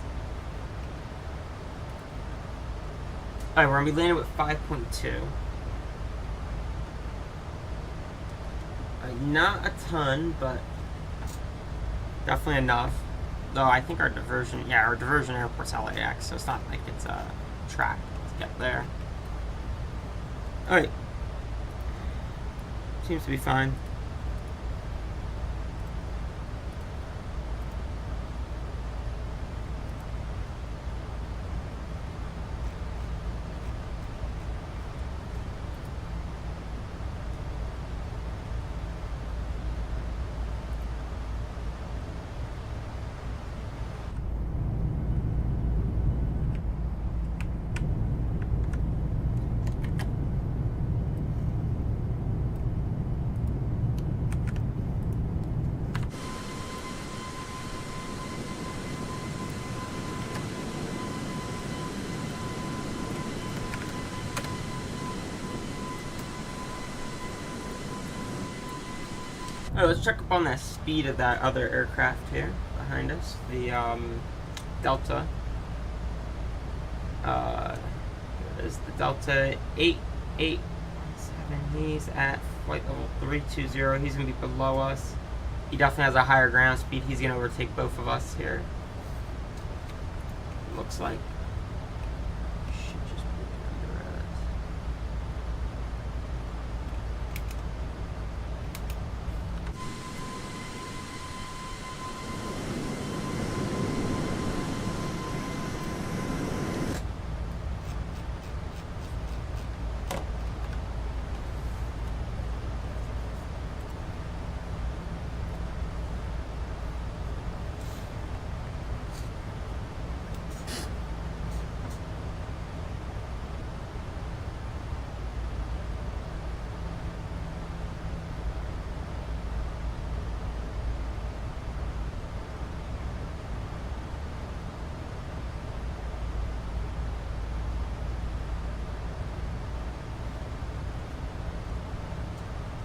Alright, we're gonna be landing with 5.2. Not a ton, but definitely enough. Though I think our diversion airport's LAX, so it's not like it's a track to get there. Alright. Seems to be fine. Alright, let's check up on that speed of that other aircraft here behind us, the Delta. Here it is, the Delta 8817. He's at flight level 320. He's going to be below us. He definitely has a higher ground speed. He's going to overtake both of us here. It looks like. Should just be under us.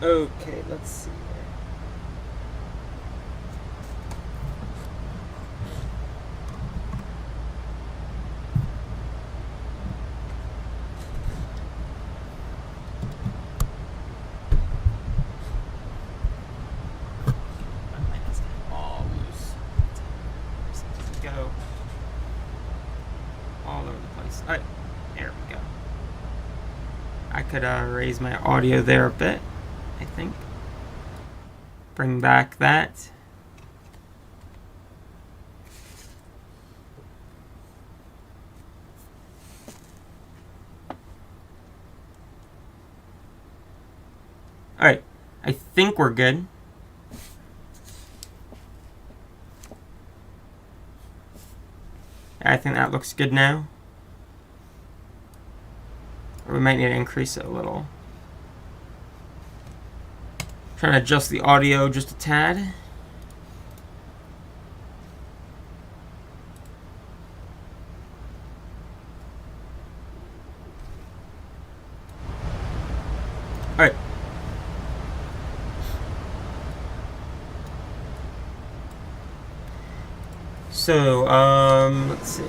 Okay, let's see here. All loose. Go all over the place. All right, there we go. I could raise my audio there a bit, I think. Bring back that. All right, I think we're good. I think that looks good now. Or we might need to increase it a little. Trying to adjust the audio just a tad. All right. So, let's see.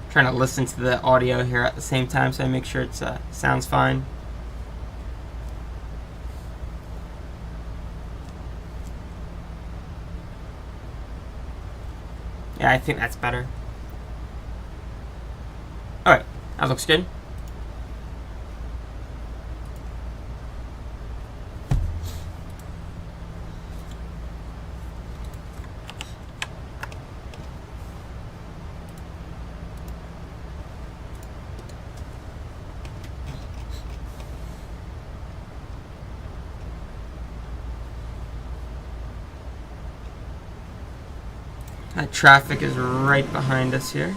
Trying to listen to the audio here at the same time so I make sure it sounds fine. Yeah, I think that's better. Alright, that looks good. That traffic is right behind us here.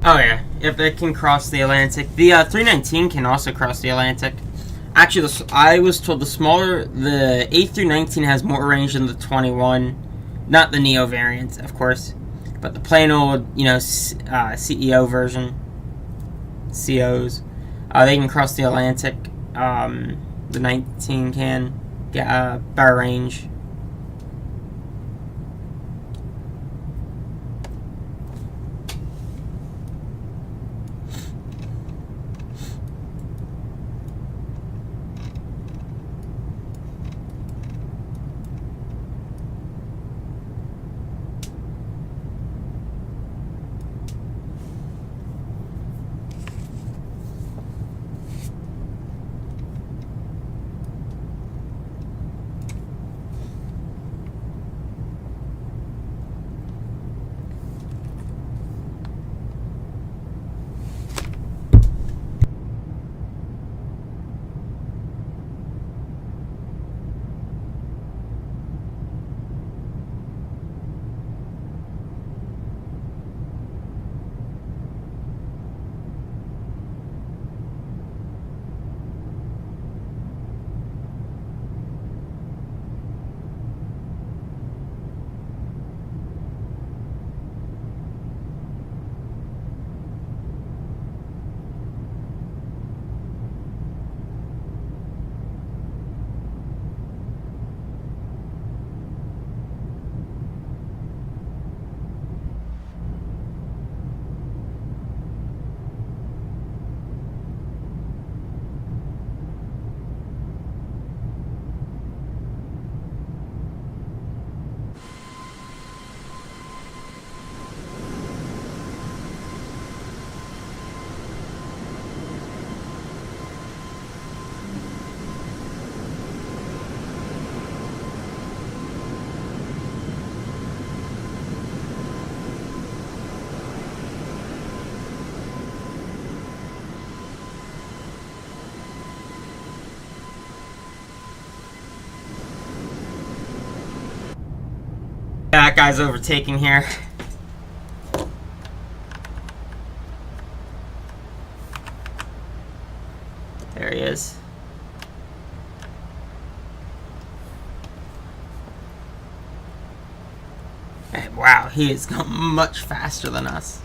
Oh yeah, if it can cross the Atlantic. The 319 can also cross the Atlantic. Actually, I was told the A319 has more range than the 21. Not the Neo variant, of course, but the plain old, CEO version, COs. They can cross the Atlantic. The 19 can get better range. guy's overtaking here. There he is. And wow, he is going much faster than us.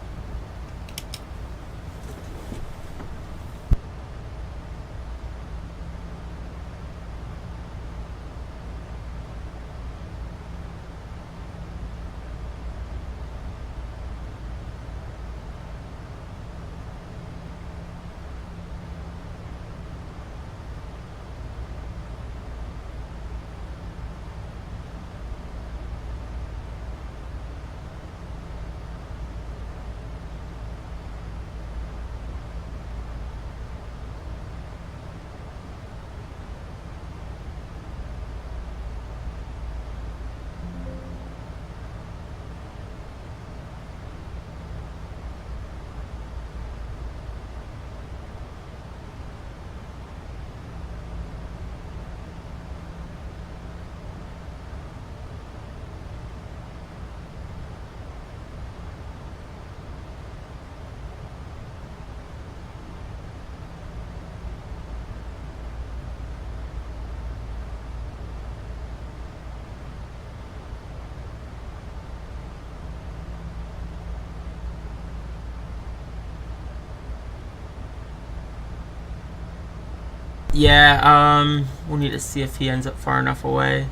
Yeah, we'll need to see if he ends up far enough away.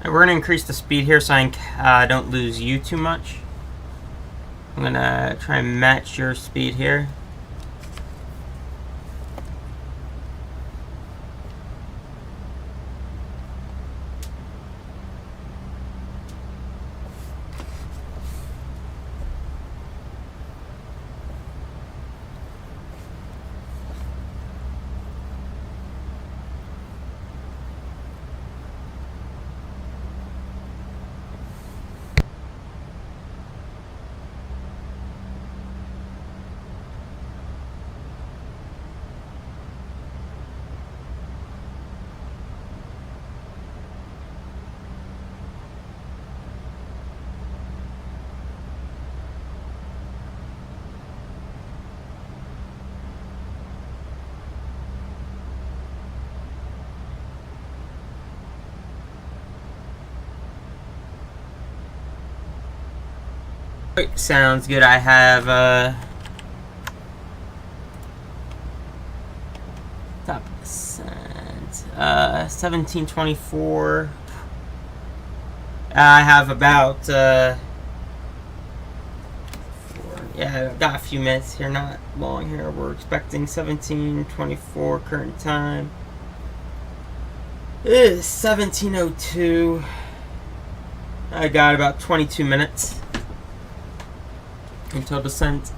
We're going to increase the speed here so I don't lose you too much. I'm going to try and match your speed here. Sounds good. I have top percent 1724. I have about yeah, got a few minutes here, not long here. We're expecting 1724 current time. It is 1702. I got about 22 minutes until descent.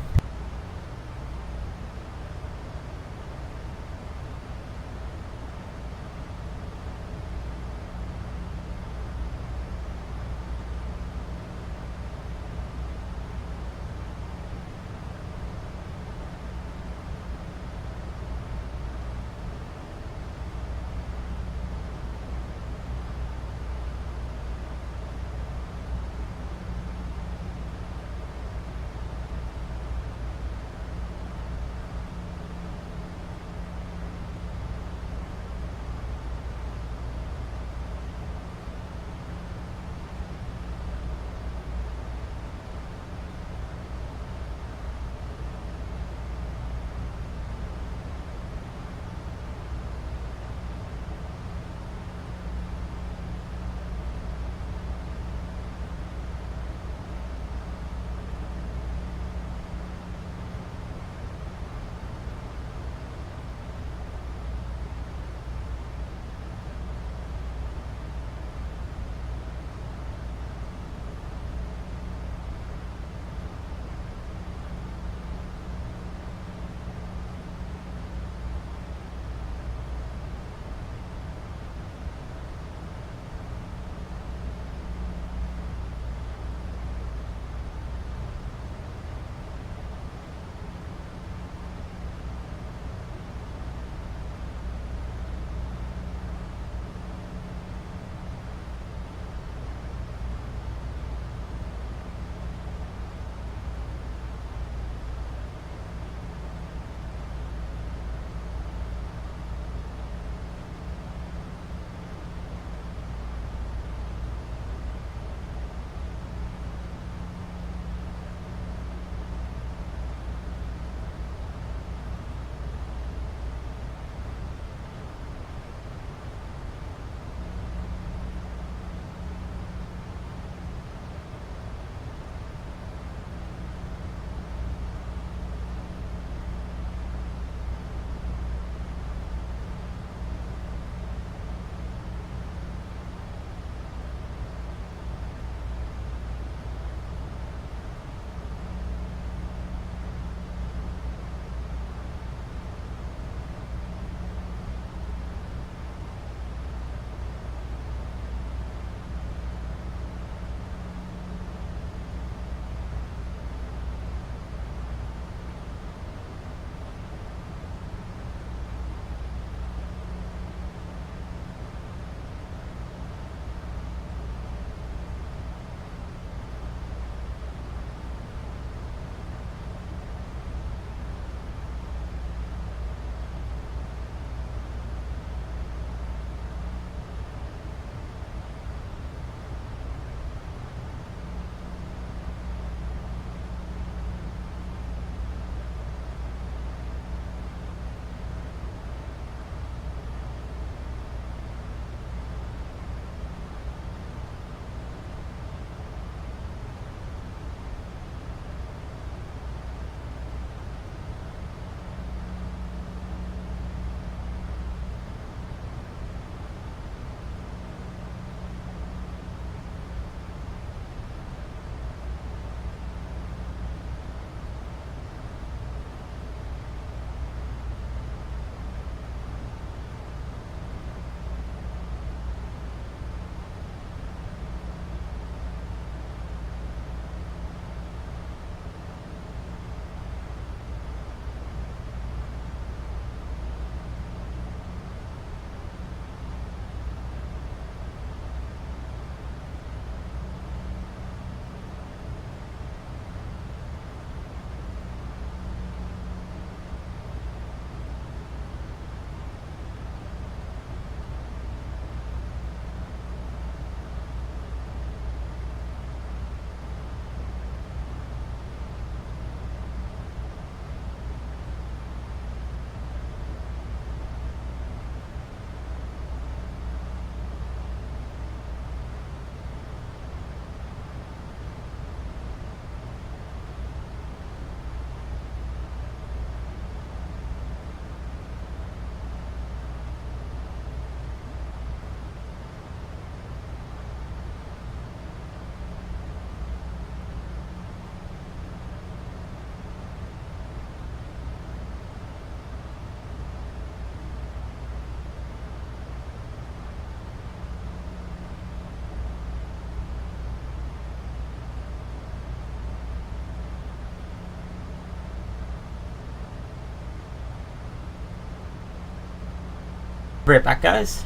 Be right back, guys.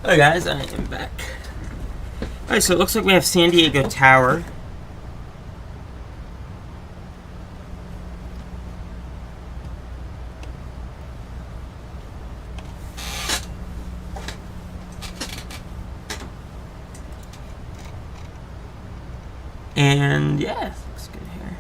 Hey guys, I am back. Alright, so it looks like we have San Diego Tower. And yeah, looks good here.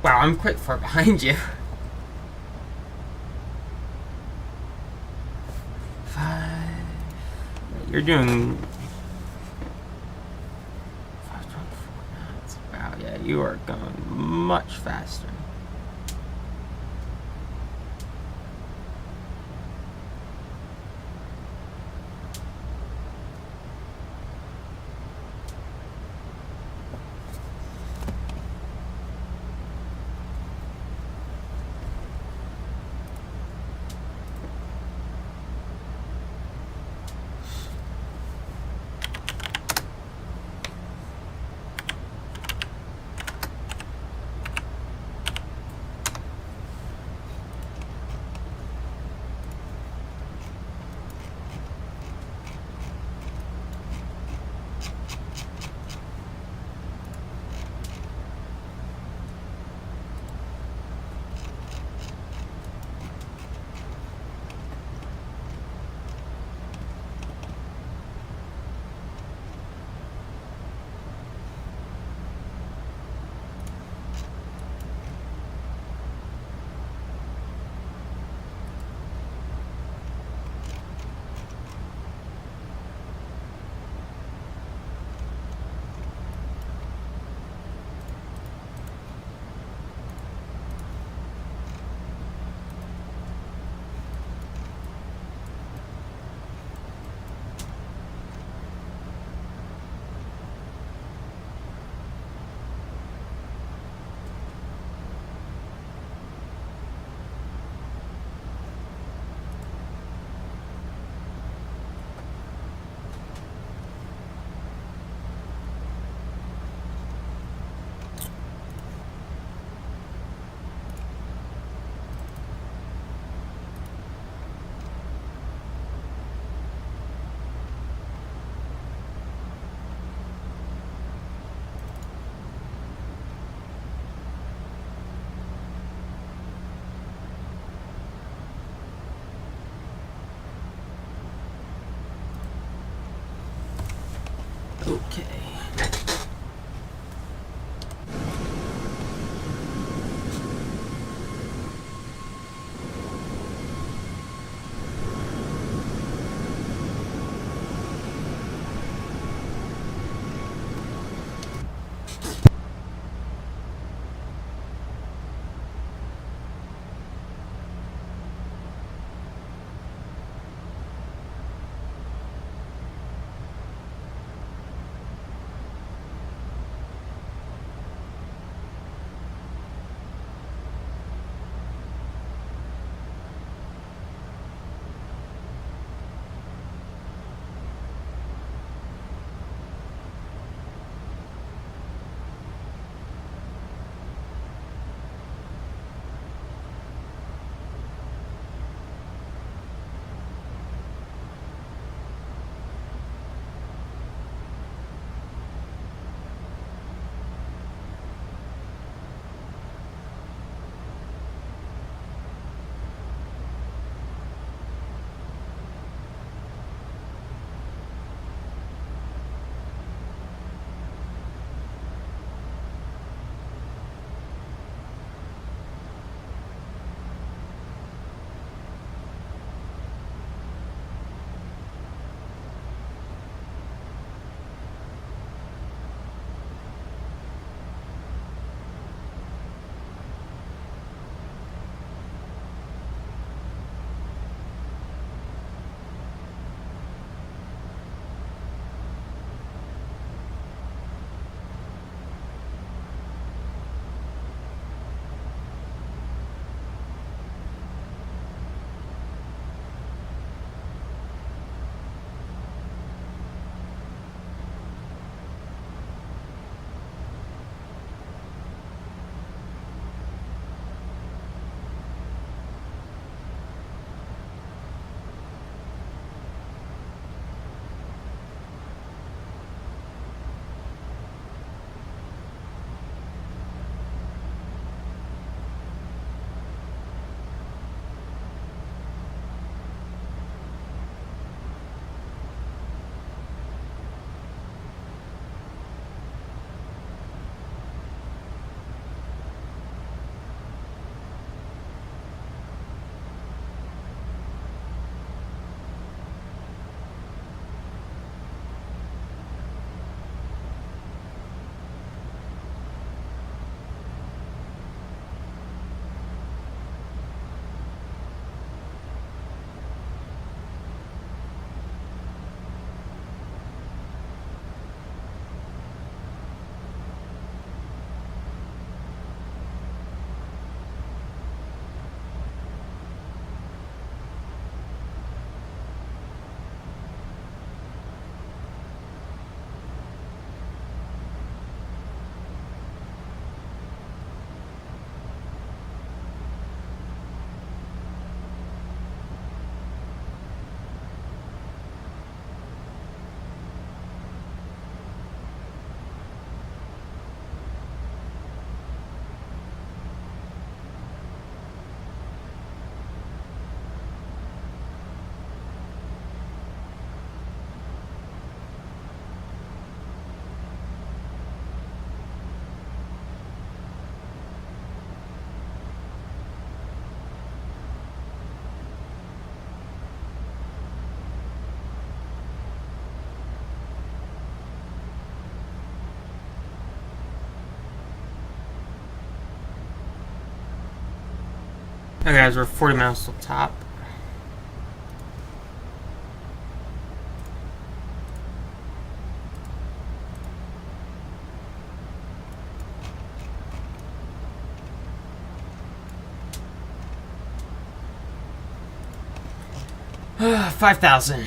Wow, I'm quite far behind you. 5. You're doing 5.4 knots. Wow, yeah, you are going much faster. Okay. Okay, guys, we're 40 miles to the top. $5,000.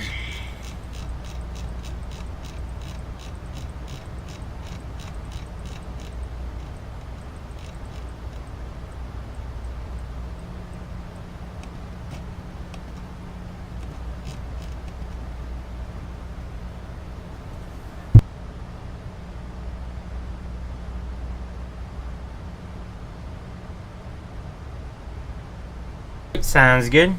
Sounds good.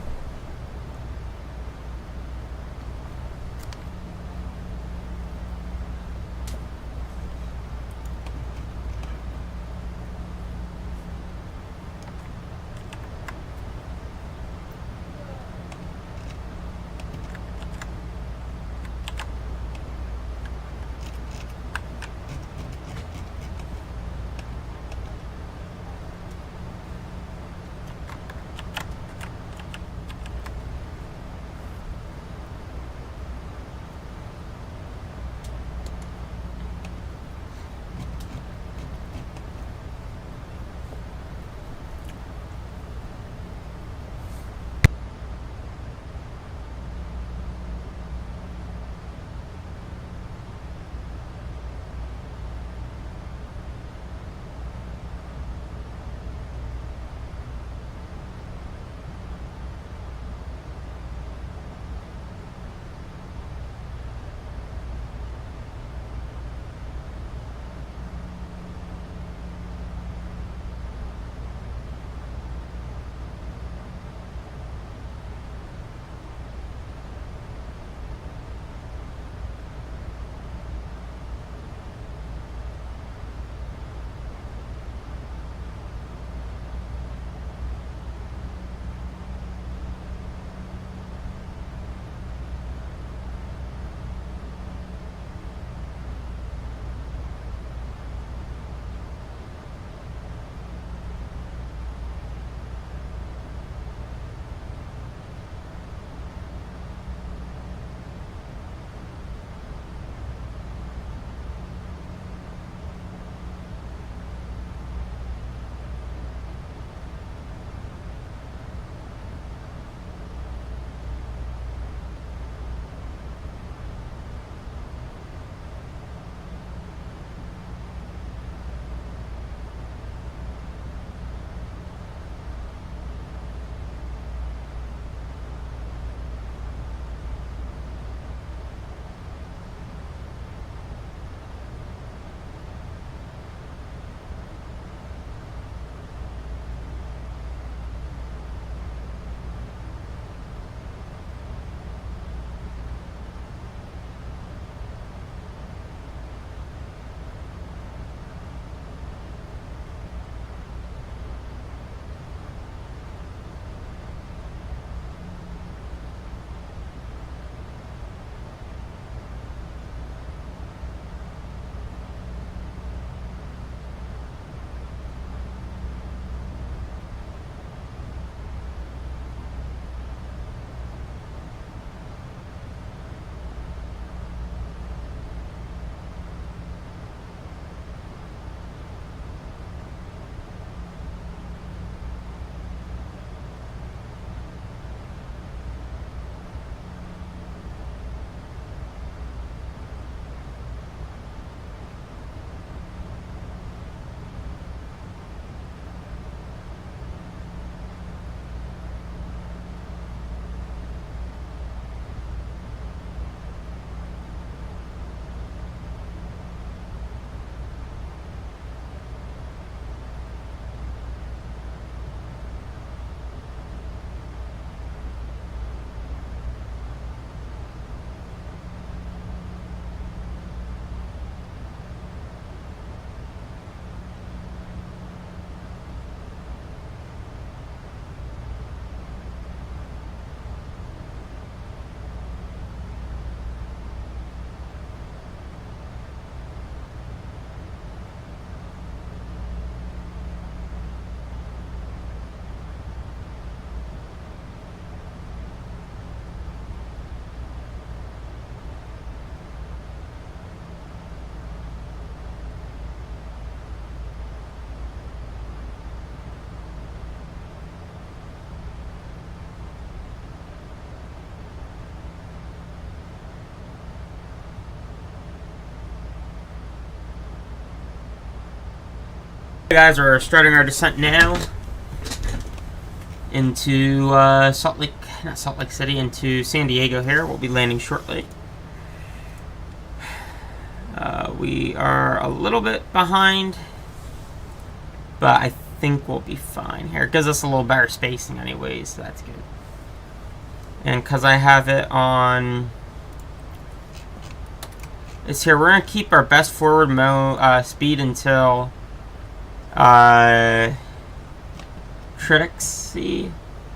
Hey guys, we're starting our descent now into Salt Lake City, into San Diego here. We'll be landing shortly. We are a little bit behind, but I think we'll be fine here. It gives us a little better spacing anyways, so that's good. And because I have it on this here, we're going to keep our best forward speed until critics,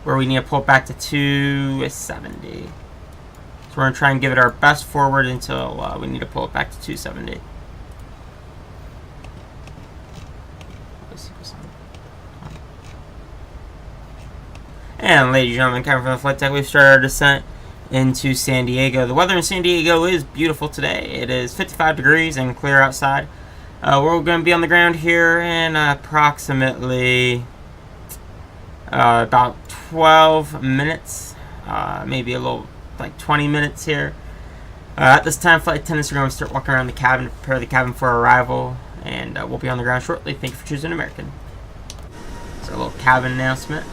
where we need to pull it back to 270. So we're going to try and give it our best forward until we need to pull it back to 270. And ladies and gentlemen, coming from the flight deck, we've started our descent into San Diego. The weather in San Diego is beautiful today. It is 55 degrees and clear outside. We're going to be on the ground here in approximately about 12 minutes, maybe a little, like 20 minutes here. At this time, flight attendants are going to start walking around the cabin to prepare the cabin for arrival, and we'll be on the ground shortly. Thank you for choosing American. So a little cabin announcement.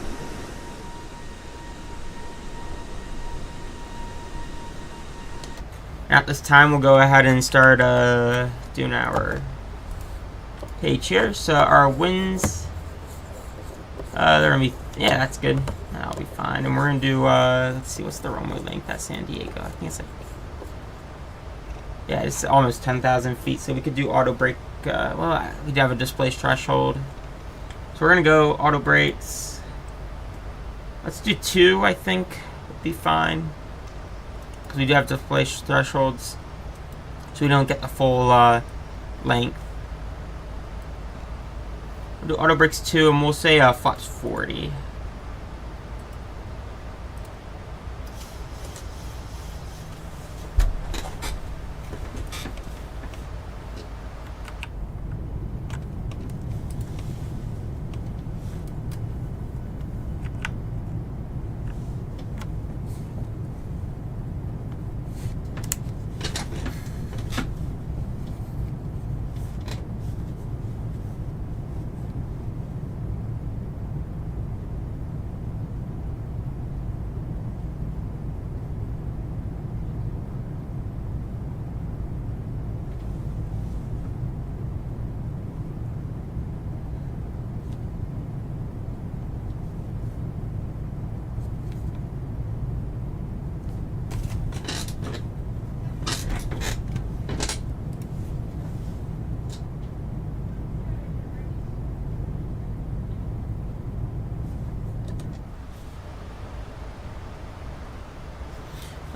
At this time, we'll go ahead and start doing our page here. So our winds, they're gonna be, yeah, that's good. That'll be fine. And we're gonna do, let's see, what's the runway length at San Diego? I think it's like, yeah, it's almost 10,000 feet. So we could do auto brake. Well, we do have a displaced threshold. So we're gonna go auto brakes. Let's do 2. I think would be fine. Because we do have displaced thresholds, so we don't get the full length. We'll do auto brakes 2, and we'll say flaps 40.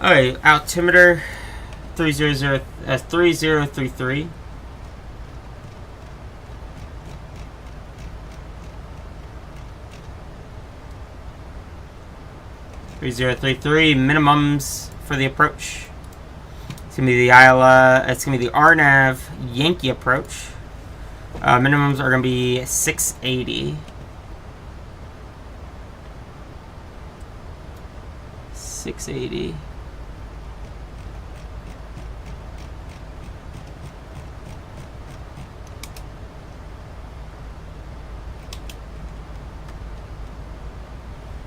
Alright, altimeter 3033. Minimums for the approach. It's gonna be the it's gonna be the RNAV Yankee approach. Minimums are gonna be 680. 680.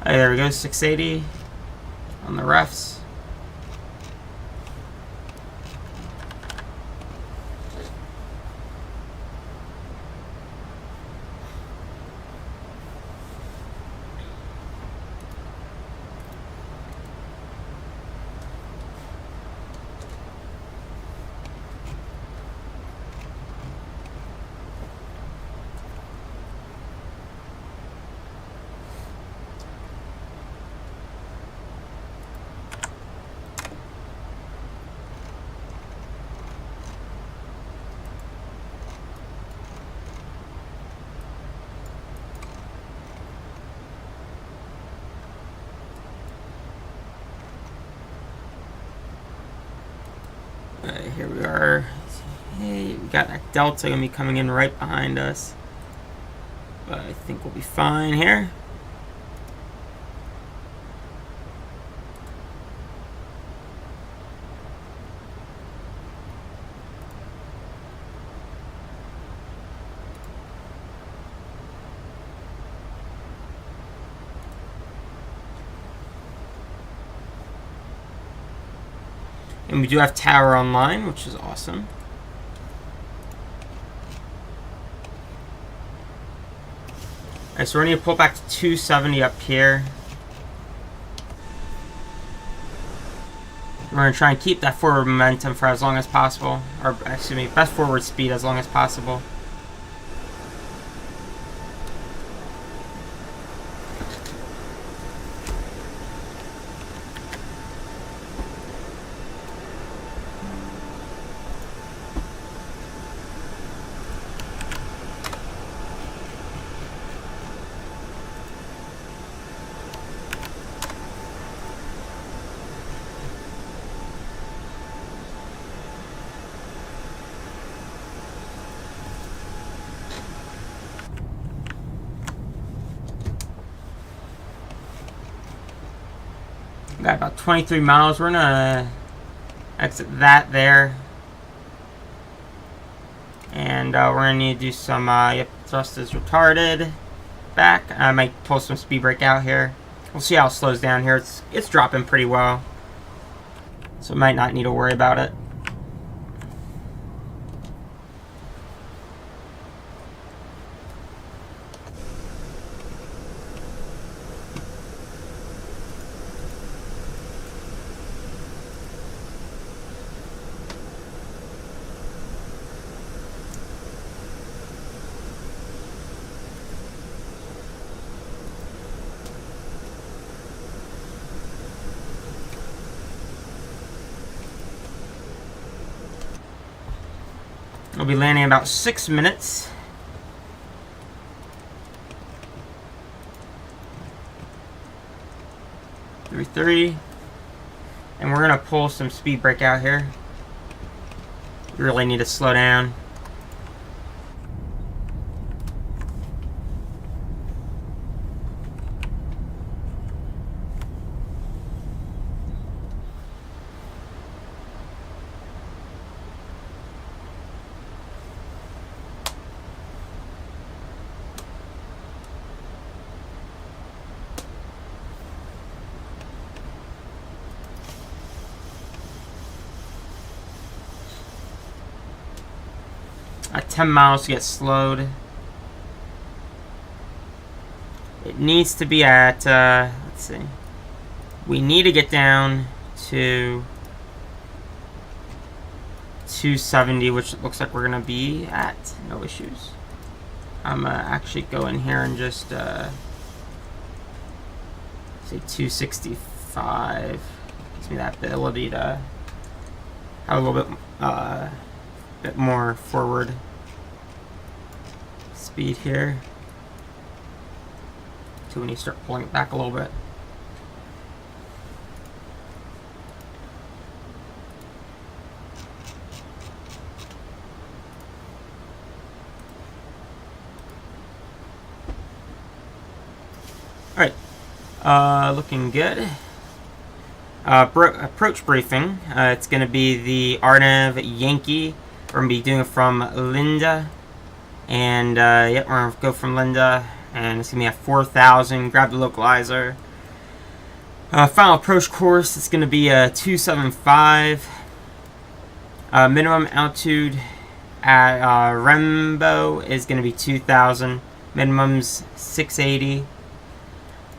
There we go, 680 on the refs. Here we are. Hey, we got that Delta gonna be coming in right behind us, but I think we'll be fine here. And we do have tower online, which is awesome. Alright, so we're going to pull back to 270 up here. We're going to try and keep that forward momentum for as long as possible. Or, excuse me, best forward speed as long as possible. Got about 23 miles. We're gonna exit that there. And we're gonna need to do some, yep, thrust is retarded. Back. I might pull some speed brake out here. We'll see how it slows down here. It's dropping pretty well. So might not need to worry about it. We'll be landing in about 6 minutes. Three. And we're gonna pull some speed brake out here. We really need to slow down. At 10 miles to get slowed. It needs to be at, let's see. We need to get down to 270, which it looks like we're going to be at. No issues. I'm going to actually go in here and just, say 265. Gives me that ability to have a little bit more forward speed here. So when you start pulling it back a little bit. Alright, looking good. Approach briefing. It's going to be the RNAV Yankee. We're going to be doing it from Linda. And, yep, we're going to go from Linda. And it's going to be at 4,000. Grab the localizer. Final approach course, it's going to be 275. Minimum altitude at Rembo is going to be 2,000. Minimum's 680.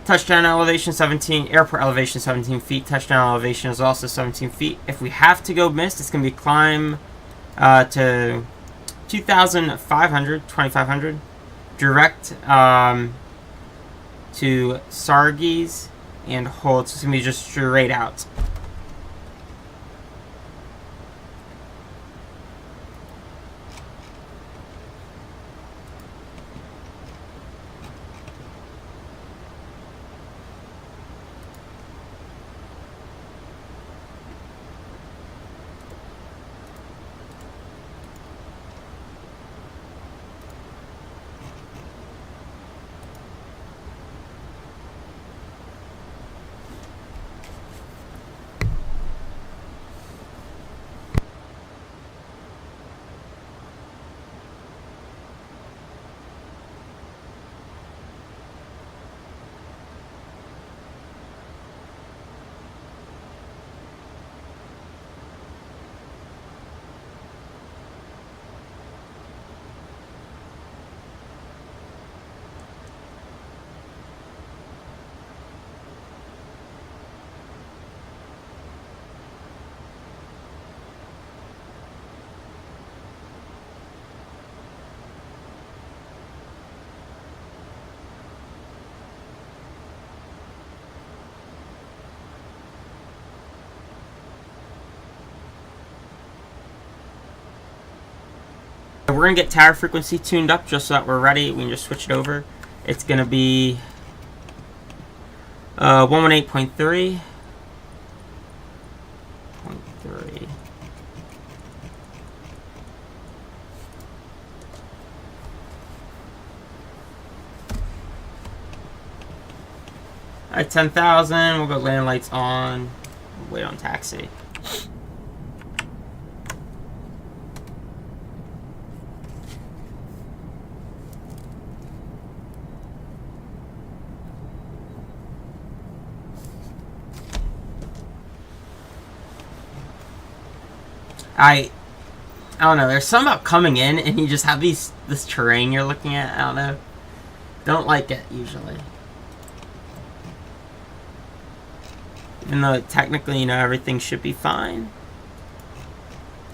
Touchdown elevation 17, airport elevation 17 feet. Touchdown elevation is also 17 feet. If we have to go missed, it's going to be climb to 2,500, 2,500. Direct to Sargis and hold. So it's going to be just straight out. we're gonna get tower frequency tuned up just so that we're ready. We can just switch it over. It's gonna be 118.3. 0.3. Alright, 10,000. We'll go land lights on. Wait on taxi. I don't know. There's something about coming in and you just have this terrain you're looking at. I don't know. Don't like it usually. Even though technically, you know, everything should be fine.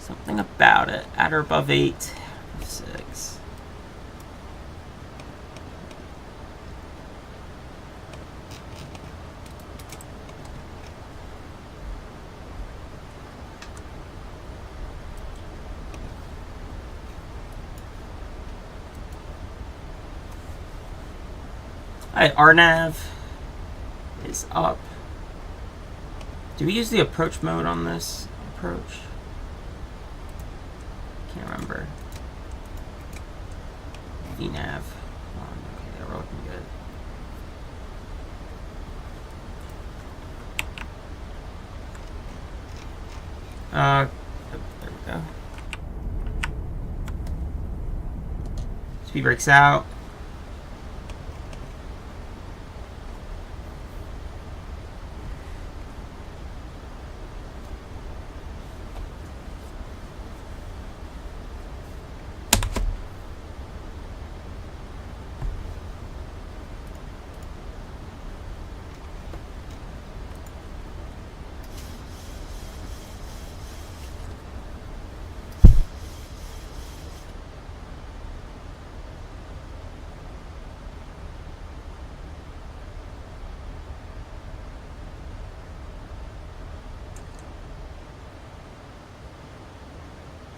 Something about it. At or above 8. 6. Alright, RNAV is up. Do we use the approach mode on this? Approach? Can't remember. VNav. Okay, we're looking good. There we go. Speed brakes out.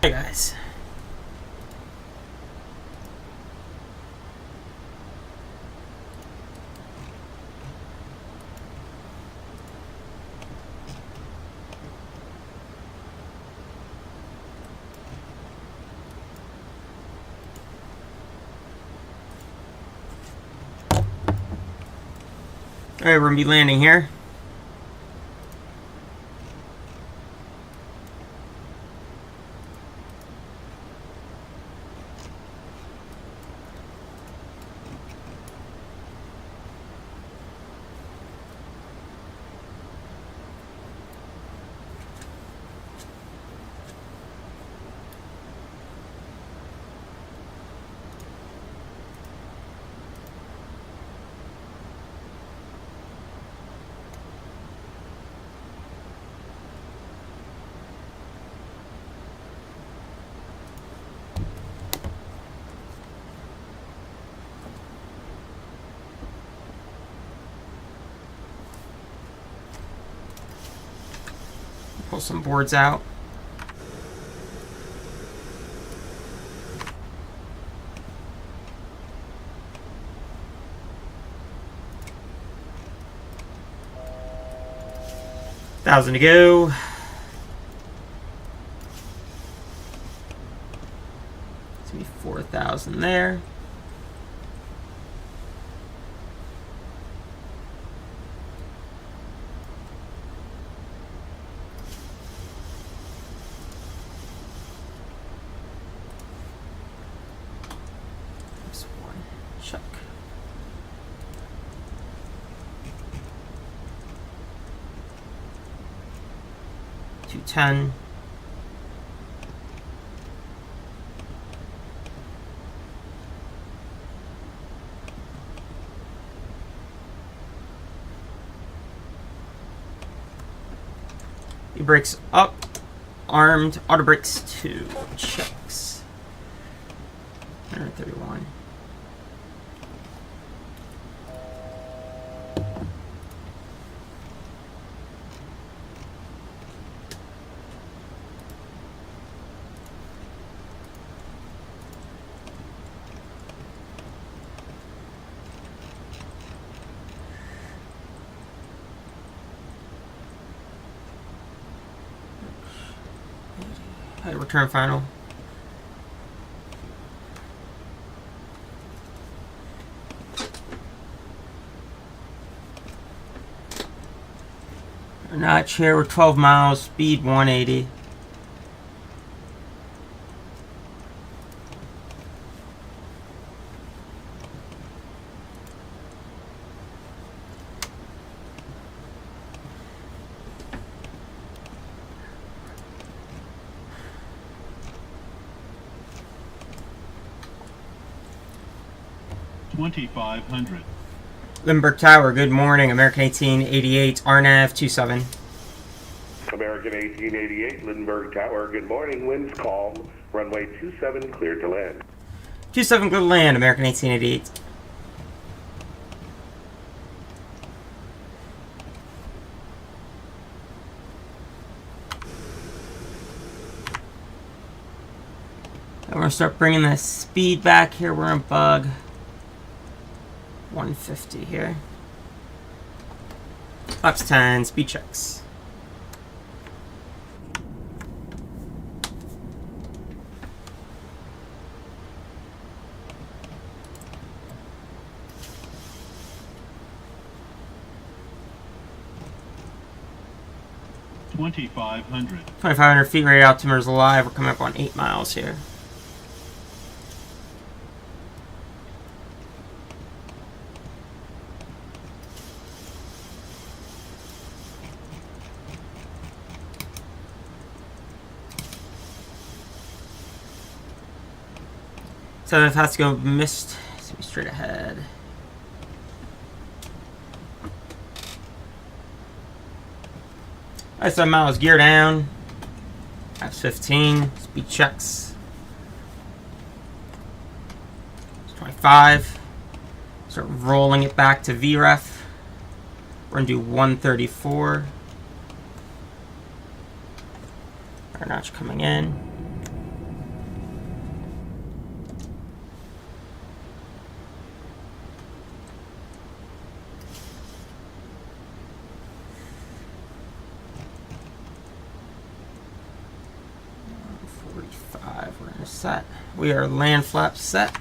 Hey guys. Alright, we're gonna be landing here. Pull some boards out. $1,000 to go. It's gonna be 4,000 there. Chuck. $210. He brakes up. Armed. Auto brakes 2. Checks. 131. return final. Notch here, we're 12 miles, speed 180. $2,500. Lindbergh Tower, good morning. American 1888, RNAV 27. American 1888, Lindbergh Tower, good morning. Winds calm. Runway 27, cleared to land. 27, good land, American 1888. And we're going to start bringing the speed back here. We're in bug 150 here. Flaps 10, speed checks. $2,500. 2,500 feet, radar altimeter's alive. We're coming up on 8 miles here. So if it has to go missed, it's gonna be straight ahead. Alright, 7 miles, gear down. That's 15, speed checks. It's 25. Start rolling it back to VREF. We're gonna do 134. Our notch coming in. We're gonna set. We are land flap set.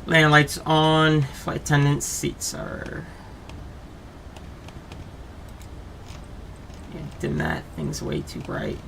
Land lights on. Flight attendant seats are. Yeah, dim that. Thing's way too bright.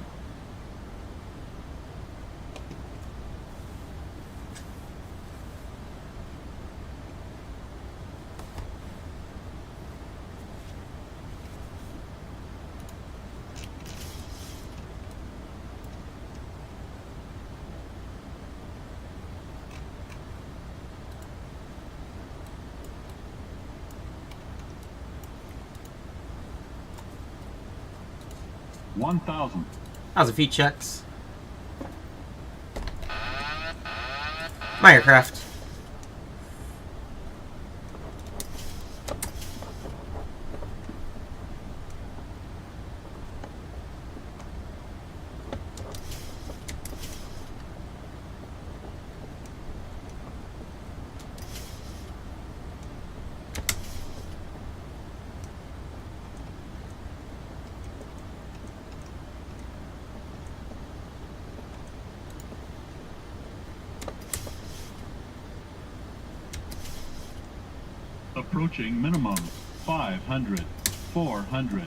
$1,000. How's the feet checks? My aircraft. Approaching minimum 500, 400.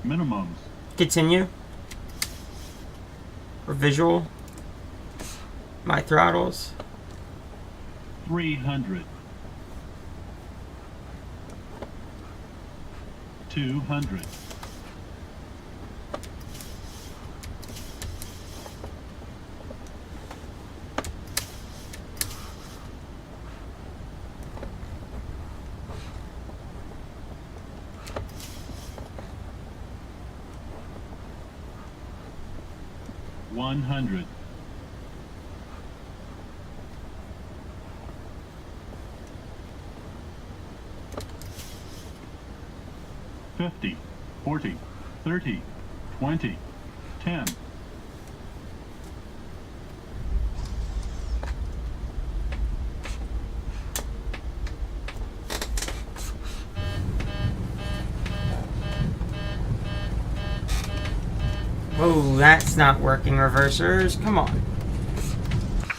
Minimums. Continue. Or visual. My throttles. 300. 200. 100. 50, 40, 30, 20, 10. Oh, that's not working, reversers. Come on.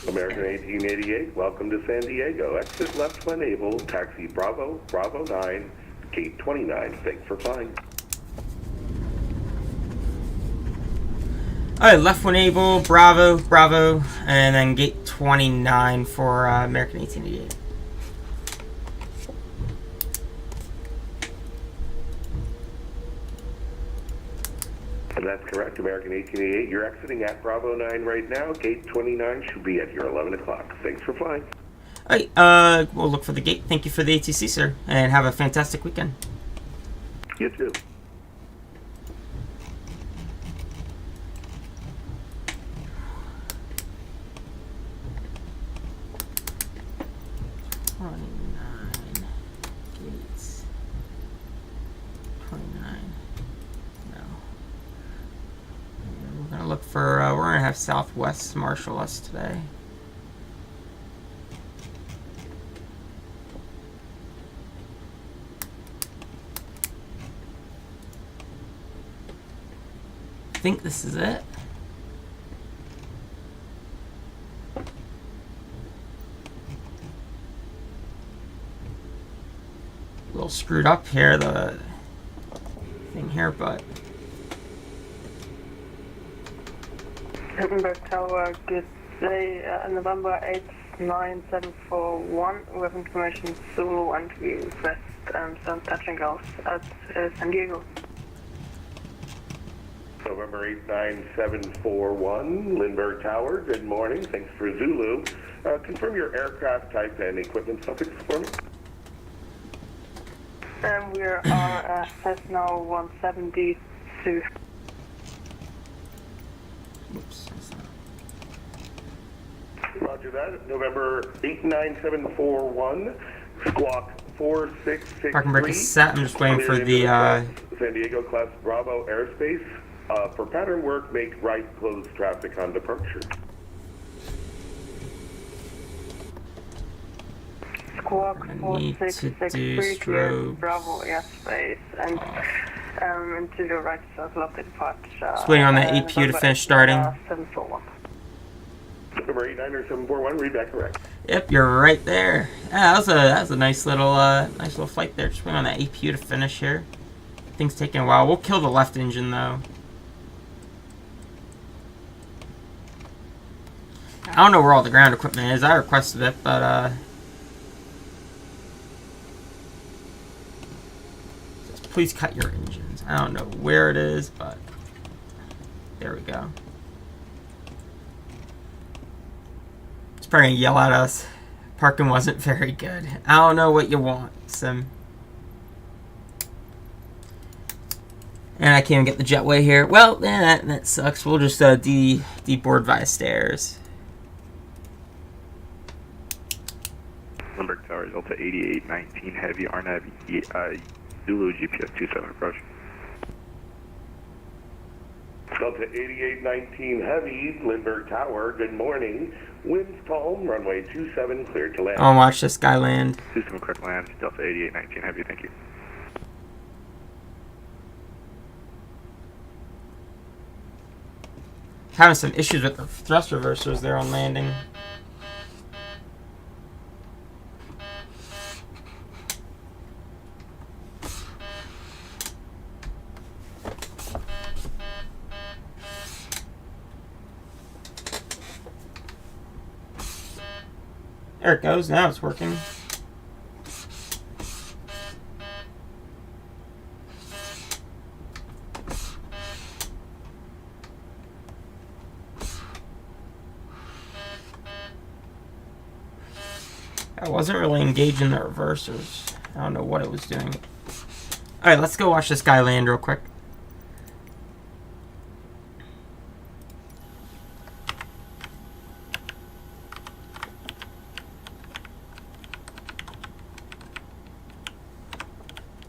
American 1888, welcome to San Diego. Exit left when able. Taxi Bravo, Bravo 9, gate 29. Thanks for flying. Alright, left when able, Bravo, Bravo, and then gate 29 for American 1888. And that's correct, American 1888. You're exiting at Bravo 9 right now. Gate 29 should be at your 11 o'clock. Thanks for flying. Alright, we'll look for the gate. Thank you for the ATC, sir, and have a fantastic weekend. You too. Gates 29. No. We're gonna look for, we're gonna have Southwest marshal us today. I think this is it. A little screwed up here, the thing here, but Hippenberg Tower, good day, November 89741, with information Zulu, and we request some touch and goes at San Diego. November 89741, Lindbergh Tower, good morning. Thanks for Zulu. Confirm your aircraft type and equipment suffix for me. We are Cessna 172. oops. Roger that. November 89741, squawk 4663. Parking brake is set. I'm just waiting for the San Diego class Bravo airspace. For pattern work, make right close traffic on departure. Squawk I need to do 4663, clear strobe. Bravo airspace, and into the right circle of the departure. Just waiting on that APU to finish starting. 741. November 89741, read that correct. Yep, you're right there. Yeah, that was a nice little flight there. Just waiting on that APU to finish here. Things taking a while. We'll kill the left engine though. I don't know where all the ground equipment is. I requested it, but please cut your engines. I don't know where it is, but there we go. It's probably gonna yell at us. Parking wasn't very good. I don't know what you want, Sim. And I can't even get the jetway here. Well, yeah, that sucks. We'll just deboard via stairs. Lindbergh Tower, Delta 8819 Heavy, RNAV, Zulu, GPS 27 approach. Delta 8819 Heavy, Lindbergh Tower, good morning. Winds calm, runway 27 clear to land. I wanna watch this guy land. 27 correct land, Delta 8819 Heavy, thank you. Having some issues with the thrust reversers there on landing. There it goes. Now it's working. I wasn't really engaging the reversers. I don't know what it was doing. Alright, let's go watch this guy land real quick.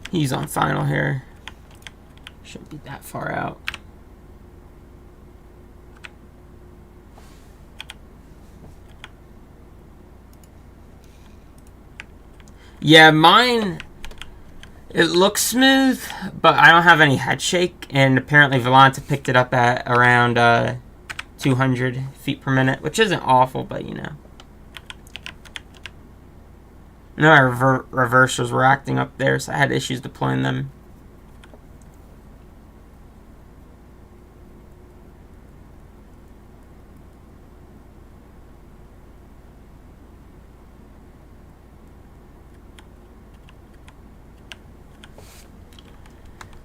He's on final here. Shouldn't be that far out. Yeah, mine It looks smooth, but I don't have any head shake, and apparently Volanta picked it up at around 200 feet per minute, which isn't awful, but you know. No, my reversers were acting up there, so I had issues deploying them.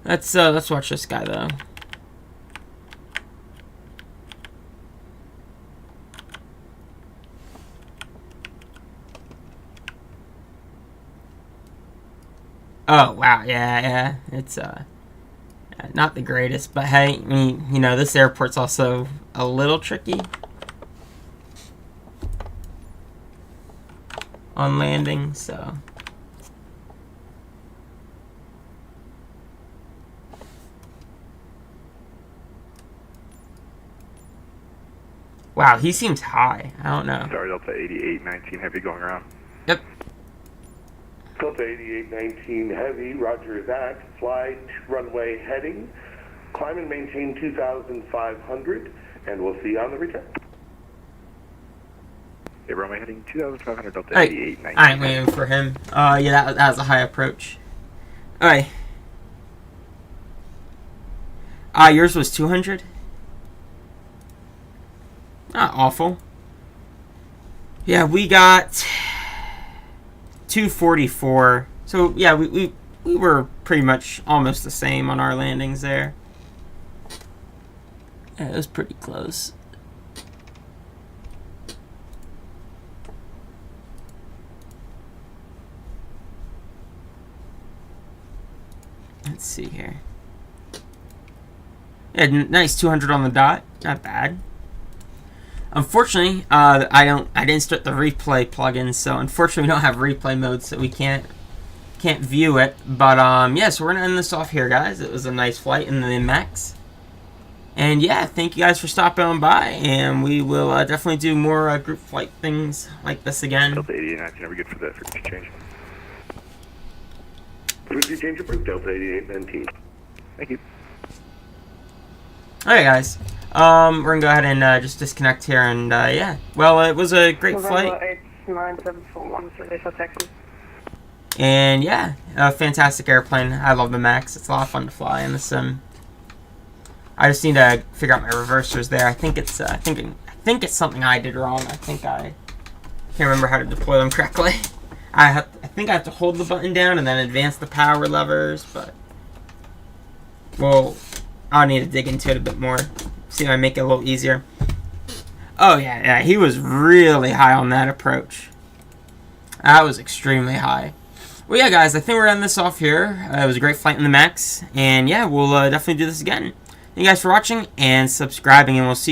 Let's watch this guy though. Oh wow, yeah, it's not the greatest, but hey, I mean, you know, this airport's also a little tricky on landing, so. Wow, he seems high. I don't know. Sorry, Delta 8819 Heavy going around. Yep. Delta 8819 Heavy, roger that. Fly runway heading. Climb and maintain 2,500, and we'll see you on the return. Yeah, runway heading 2,500 Delta Hey, 8819. I ain't waiting for him. Yeah, that was a high approach. Alright. Yours was 200? Not awful. Yeah, we got 244. So yeah, we were pretty much almost the same on our landings there. Yeah, it was pretty close. Let's see here. Yeah, nice 200 on the dot. Not bad. Unfortunately, I didn't start the replay plugin, so unfortunately we don't have replay mode, so we can't view it. But yeah, so we're gonna end this off here, guys. It was a nice flight in the Max, and yeah, thank you guys for stopping on by, and we will definitely do more group flight things like this again. Delta 8819, are we good for the frequency change? Frequency change approved, Delta 8819. Thank you. Alright, guys. We're gonna go ahead and just disconnect here, and yeah. Well, it was a great flight. November 89741 for Texas. And yeah, a fantastic airplane. I love the Max. It's a lot of fun to fly in the sim. I just need to figure out my reversers there. I think it's I think it's something I did wrong. I can't remember how to deploy them correctly. I think I have to hold the button down and then advance the power levers, but well, I'll need to dig into it a bit more. See if I make it a little easier. Oh yeah, he was really high on that approach. That was extremely high. Well, yeah, guys, I think we're ending this off here. It was a great flight in the Max, and yeah, we'll definitely do this again. Thank you guys for watching and subscribing, and we'll see you